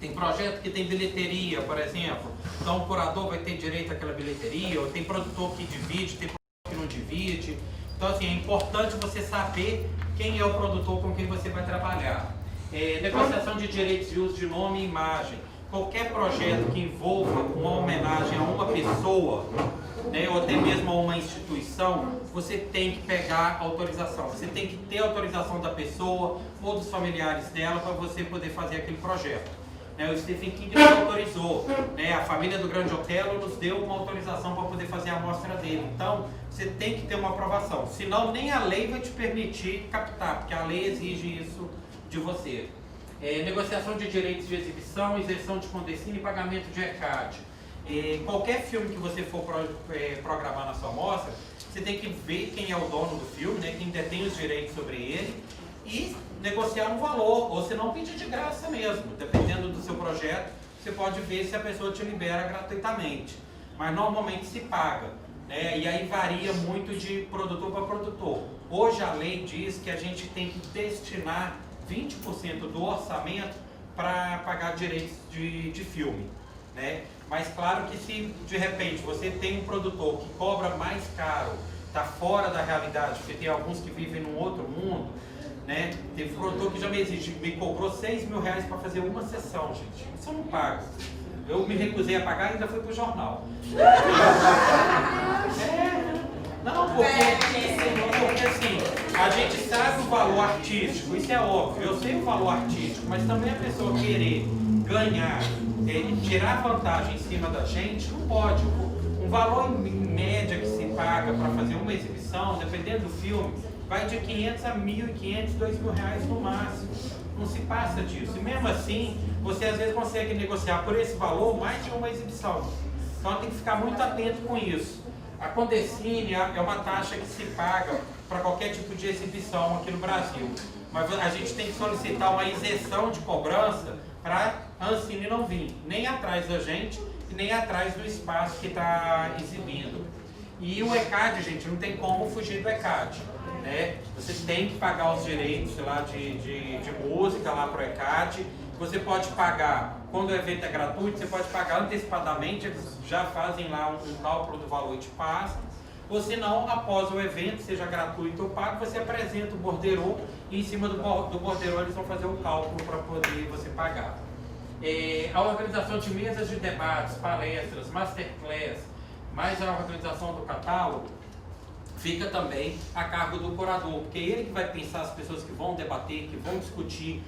tem projeto que tem bilheteria, por exemplo, então o curador vai ter direito àquela bilheteria, ou tem produtor que divide, tem produtor que não divide. Então, assim, é importante você saber quem é o produtor com quem você vai trabalhar. Negociação de direitos de uso de nome e imagem. Qualquer projeto que envolva uma homenagem a uma pessoa, né, ou até mesmo a uma instituição, você tem que pegar autorização. Você tem que ter autorização da pessoa ou dos familiares dela para você poder fazer aquele projeto. O Stephen King nos autorizou, a família do Grande Otelo nos deu uma autorização para poder fazer a amostra dele. Então, você tem que ter uma aprovação. Senão, nem a lei vai te permitir captar, porque a lei exige isso de você. Negociação de direitos de exibição, isenção de condecínio e pagamento de ECAD. Qualquer filme que você for programar na sua amostra, você tem que ver quem é o dono do filme, quem detém os direitos sobre ele, e negociar um valor, ou se não pedir de graça mesmo, dependendo do seu projeto, você pode ver se a pessoa te libera gratuitamente, mas normalmente se paga. né? E aí varia muito de produtor para produtor. Hoje a lei diz que a gente tem que destinar 20% do orçamento para pagar direitos de filme, né? Mas claro que se de repente você tem um produtor que cobra mais caro, está fora da realidade, porque tem alguns que vivem num outro mundo, né? Teve um produtor que já me cobrou R$6.000 para fazer uma sessão, gente. Isso eu não pago. Eu me recusei a pagar e ainda fui pro jornal. Não, porque assim, a gente sabe o valor artístico, isso é óbvio, eu sei o valor artístico, mas também a pessoa querer ganhar, tirar vantagem em cima da gente, não pode. Um valor em média que se paga para fazer uma exibição, dependendo do filme, vai de 500 a 1.500, R$2.000 no máximo. Não se passa disso. E mesmo assim, você às vezes consegue negociar por esse valor mais de uma exibição. Então tem que ficar muito atento com isso. A Condecine é uma taxa que se paga para qualquer tipo de exibição aqui no Brasil. Mas a gente tem que solicitar uma isenção de cobrança para a Ancine não vir nem atrás da gente e nem atrás do espaço que está exibindo. E o ECAD, gente, não tem como fugir do ECAD, né? Você tem que pagar os direitos lá de música lá para o ECAD. Você pode pagar, quando o evento é gratuito, você pode pagar antecipadamente, eles já fazem lá um cálculo do valor e te passam. Ou se não, após o evento, seja gratuito ou pago, você apresenta o borderô e em cima do borderô eles vão fazer o cálculo para poder você pagar. A organização de mesas de debates, palestras, masterclass, mais a organização do catálogo, fica também a cargo do curador, porque é ele que vai pensar as pessoas que vão debater, que vão discutir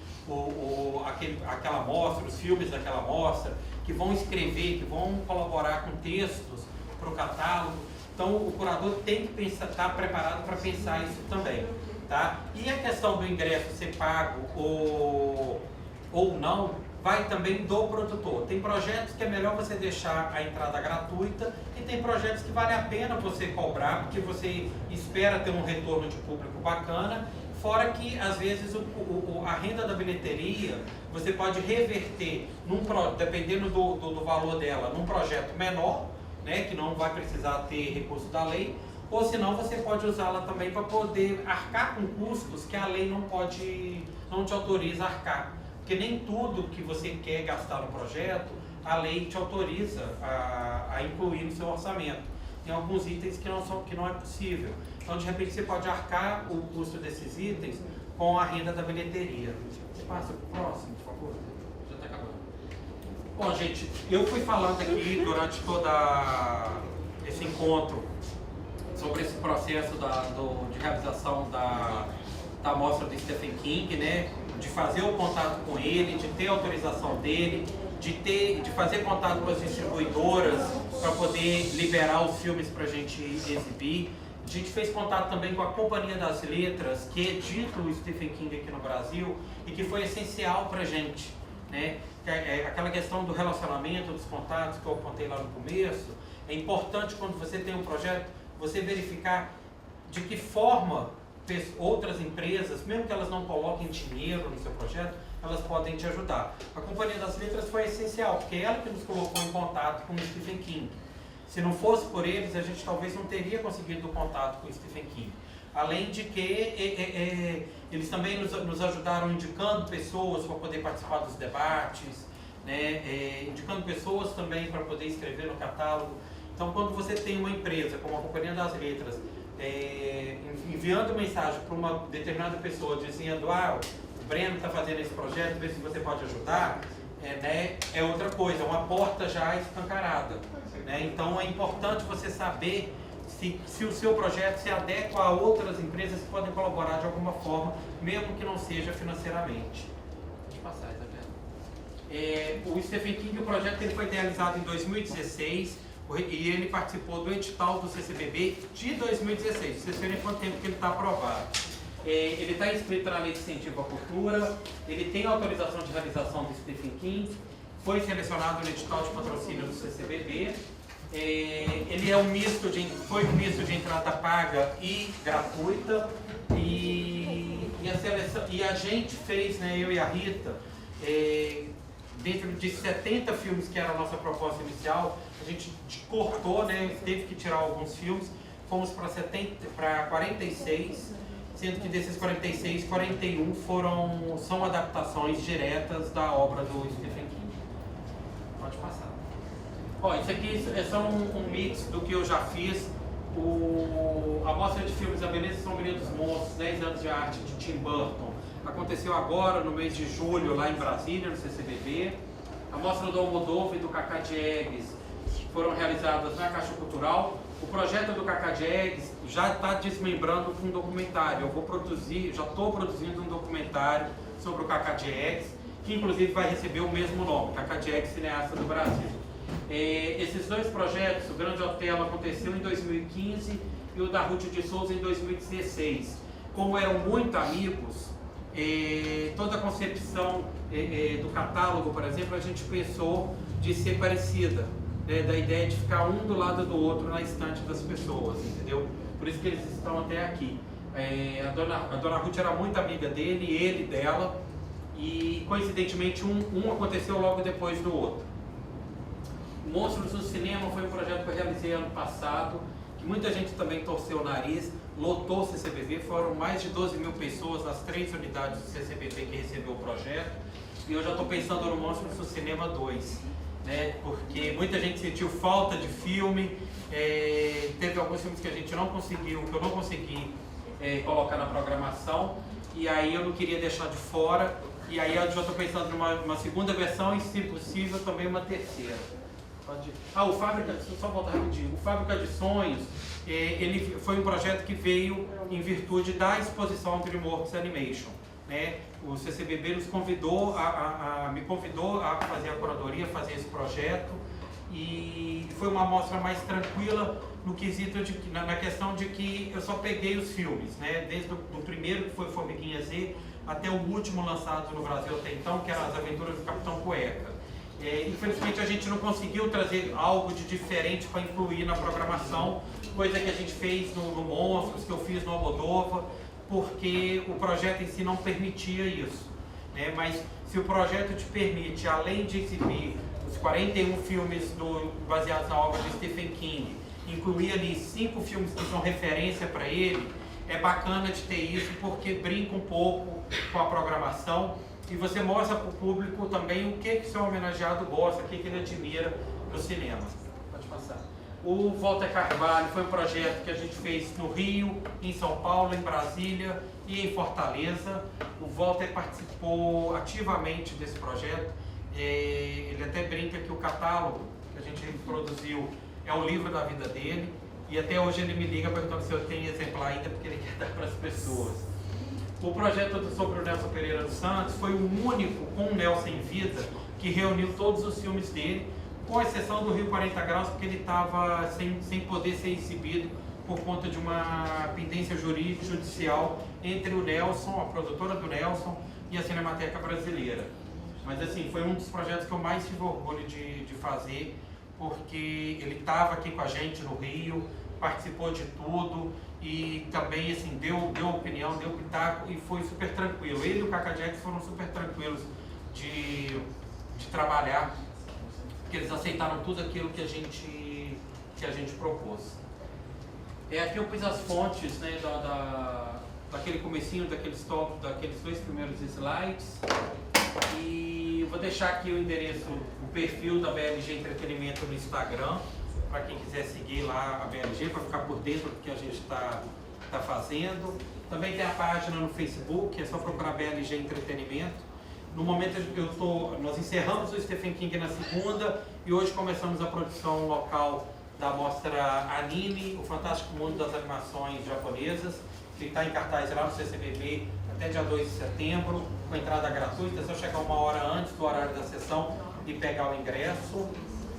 aquela mostra, os filmes daquela mostra, que vão escrever, que vão colaborar com textos para o catálogo. Então o curador tem que estar preparado para pensar isso também, tá? E a questão do ingresso ser pago ou não, vai também do produtor. Tem projetos que é melhor você deixar a entrada gratuita e tem projetos que vale a pena você cobrar, porque você espera ter um retorno de público bacana, fora que às vezes a renda da bilheteria você pode reverter, dependendo do valor dela, num projeto menor, né, que não vai precisar ter recurso da lei, ou senão você pode usá-la também para poder arcar com custos que a lei não te autoriza a arcar. Porque nem tudo que você quer gastar no projeto, a lei te autoriza a incluir no seu orçamento. Tem alguns itens que não é possível. Então, de repente, você pode arcar o custo desses itens com a renda da bilheteria. Você passa para o próximo, por favor. Já está acabando. Bom, gente, eu fui falando aqui durante todo esse encontro sobre esse processo de realização da mostra do Stephen King, né? De fazer o contato com ele, de ter autorização dele, de fazer contato com as distribuidoras para poder liberar os filmes para a gente exibir. A gente fez contato também com a Companhia das Letras, que edita o Stephen King aqui no Brasil e que foi essencial para a gente, né? Aquela questão do relacionamento, dos contatos que eu apontei lá no começo, é importante quando você tem um projeto, você verificar de que forma outras empresas, mesmo que elas não coloquem dinheiro no seu projeto, elas podem te ajudar. A Companhia das Letras foi essencial, porque é ela que nos colocou em contato com o Stephen King. Se não fosse por eles, a gente talvez não teria conseguido o contato com o Stephen King. Além de que eles também nos ajudaram indicando pessoas para poder participar dos debates, né? Indicando pessoas também para poder escrever no catálogo. Então, quando você tem uma empresa como a Companhia das Letras, enviando mensagem para uma determinada pessoa dizendo: o Breno está fazendo esse projeto, vê se você pode ajudar, é outra coisa, é uma porta já escancarada, né? Então é importante você saber se o seu projeto se adequa a outras empresas que podem colaborar de alguma forma, mesmo que não seja financeiramente. Deixa eu passar, Isabela. O Stephen King, o projeto ele foi idealizado em 2016, e ele participou do edital do CCBB de 2016. Vocês verem quanto tempo que ele está aprovado. Ele está inscrito na Lei de Incentivo à Cultura, ele tem autorização de realização do Stephen King, foi selecionado no edital de patrocínio do CCBB. Ele foi um misto de entrada paga e gratuita. E a gente fez, né, eu e a Rita, dentro de 70 filmes que era a nossa proposta inicial, a gente cortou, né, teve que tirar alguns filmes, fomos para 46, sendo que desses 46, 41 são adaptações diretas da obra do Stephen King. Pode passar. Ó, isso aqui é só um mix do que eu já fiz. A Mostra de Filmes da Veneza Sombria dos Monstros, 10 anos de arte de Tim Burton. Aconteceu agora, no mês de julho, lá em Brasília, no CCBB. A Mostra do Almodóvar e do Cacá Diegues foram realizadas na Caixa Cultural. O projeto do Cacá Diegues já está desmembrando para um documentário. Já estou produzindo um documentário sobre o Cacá Diegues, que inclusive vai receber o mesmo nome, Cacá Diegues, cineasta do Brasil. Esses dois projetos, o Grande Otelo aconteceu em 2015 e o da Ruth de Souza em 2016. Como eram muito amigos, toda a concepção do catálogo, por exemplo, a gente pensou de ser parecida, né, da ideia de ficar um do lado do outro na estante das pessoas, entendeu? Por isso que eles estão até aqui. A dona Ruth era muito amiga dele, ele dela, e coincidentemente um aconteceu logo depois do outro. Monstros no Cinema foi um projeto que eu realizei ano passado, que muita gente também torceu o nariz, lotou o CCBB, foram mais de 12 mil pessoas nas 3 unidades do CCBB que recebeu o projeto, e eu já estou pensando no Monstros no Cinema 2, né, porque muita gente sentiu falta de filme, teve alguns filmes que a gente não conseguiu, que eu não consegui colocar na programação, e aí eu não queria deixar de fora, e aí eu já estou pensando numa segunda versão e, se possível, também uma terceira. O Fábrica, só voltar rapidinho, o Fábrica de Sonhos, ele foi um projeto que veio em virtude da exposição DreamWorks Animation, né? O CCBB nos convidou, me convidou a fazer a curadoria, fazer esse projeto, e foi uma amostra mais tranquila no quesito na questão de que eu só peguei os filmes, né? Desde o primeiro, que foi Formiguinha Z, até o último lançado no Brasil até então, que era As Aventuras do Capitão Cueca. Infelizmente a gente não conseguiu trazer algo de diferente para incluir na programação, coisa que a gente fez no Monstros, que eu fiz no Almodóvar, porque o projeto em si não permitia isso, né? Mas se o projeto te permite, além de exibir os 41 filmes baseados na obra de Stephen King, incluir ali 5 filmes que são referência para ele, é bacana de ter isso, porque brinca um pouco com a programação. E você mostra para o público também o que seu homenageado gosta, o que ele admira no cinema. Pode passar. O Walter Carvalho foi um projeto que a gente fez no Rio, em São Paulo, em Brasília e em Fortaleza. O Walter participou ativamente desse projeto. Ele até brinca que o catálogo que a gente produziu é o livro da vida dele. E até hoje ele me liga perguntando se eu tenho exemplar ainda, porque ele quer dar para as pessoas. O projeto sobre o Nelson Pereira dos Santos foi o único com o Nelson em vida que reuniu todos os filmes dele, com exceção do Rio 40 Graus, porque ele estava sem poder ser exibido por conta de uma pendência judicial entre o Nelson, a produtora do Nelson, e a Cinemateca Brasileira. Mas assim, foi um dos projetos que eu mais tive orgulho de fazer, porque ele estava aqui com a gente no Rio, participou de tudo e também assim, deu opinião, deu pitaco e foi super tranquilo. Ele e o Cacá Diegues foram super tranquilos de trabalhar, porque eles aceitaram tudo aquilo que a gente propôs. Aqui eu pus as fontes, né, daquele comecinho, daqueles 2 primeiros slides, e vou deixar aqui o endereço, o perfil da BLG Entretenimento no Instagram, para quem quiser seguir lá a BLG, para ficar por dentro do que a gente está fazendo. Também tem a página no Facebook, é só procurar BLG Entretenimento. No momento nós encerramos o Stephen King na segunda e hoje começamos a produção local da mostra Anime, o Fantástico Mundo das Animações Japonesas, que está em cartaz lá no CCBB até dia 2 de setembro, com entrada gratuita, é só chegar 1 hora antes do horário da sessão e pegar o ingresso.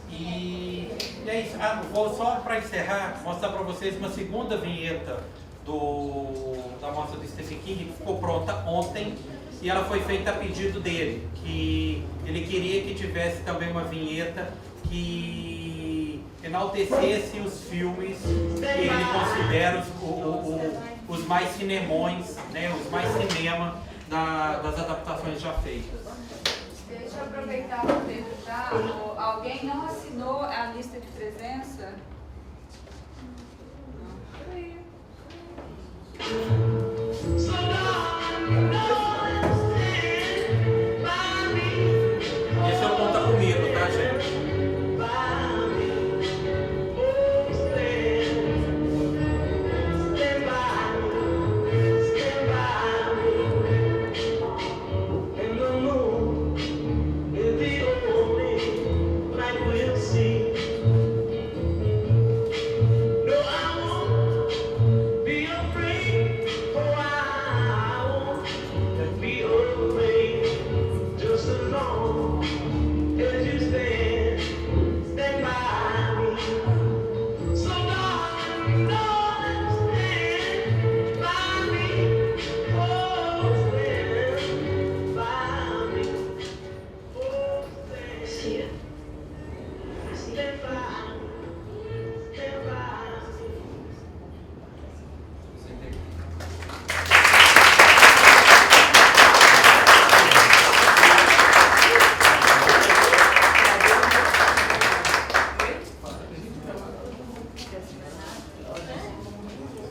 E é isso. Vou só para encerrar mostrar para vocês uma segunda vinheta da mostra do Stephen King, que ficou pronta ontem e ela foi feita a pedido dele, que ele queria que tivesse também uma vinheta que enaltecesse os filmes que ele considera os mais cinemões, né, os mais cinema das adaptações já feitas. Veja aproveitar para perguntar, alguém não assinou a lista de presença? Esse é o Conta Comigo, tá, gente?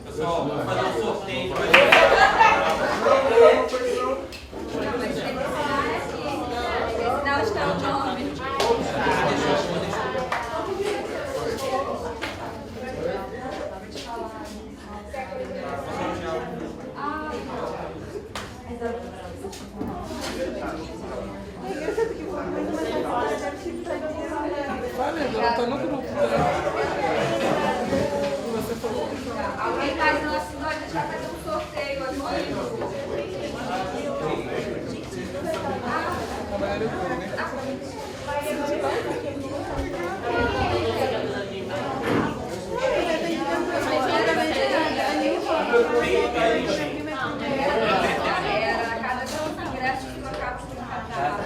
Pessoal, vamos fazer um sorteio. Não, mas tem que assinar aqui. Senão está o nome. Eu tô no grupo. Alguém mais não assinou, a gente vai fazer um sorteio aqui. Era cada ingresso que colocava no catálogo.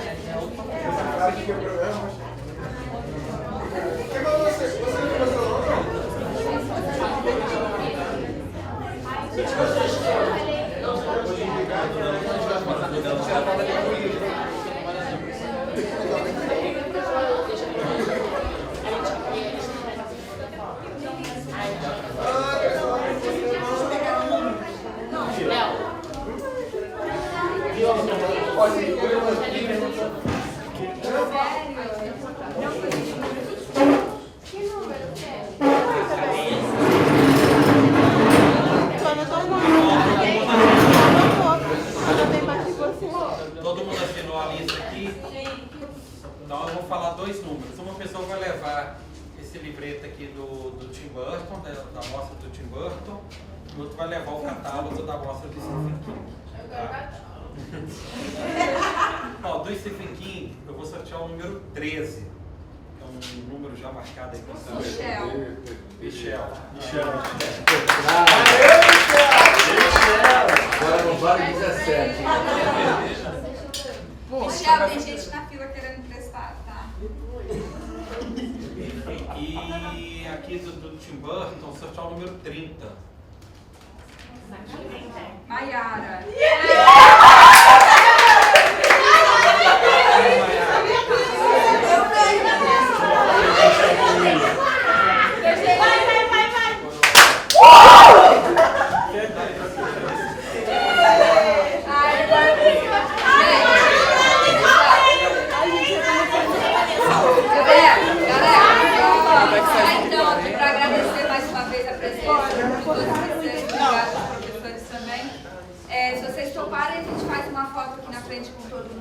Todo mundo assinou a lista aqui? Então eu vou falar dois números. Uma pessoa vai levar esse livreto aqui do Tim Burton, da mostra do Tim Burton, e o outro vai levar o catálogo da mostra do Stephen King. Tá? Ó, do Stephen King, eu vou sortear o número 13. É um número já marcado aí para você. Michel. Agora não vale 17. Michel, tem gente na fila querendo emprestar, tá? E aqui do Tim Burton, sortear o número 30. Maiara. Então, para agradecer mais uma vez a presença de todos vocês, obrigada aos professores também. Se vocês toparem, a gente faz uma foto aqui na frente com todo mundo.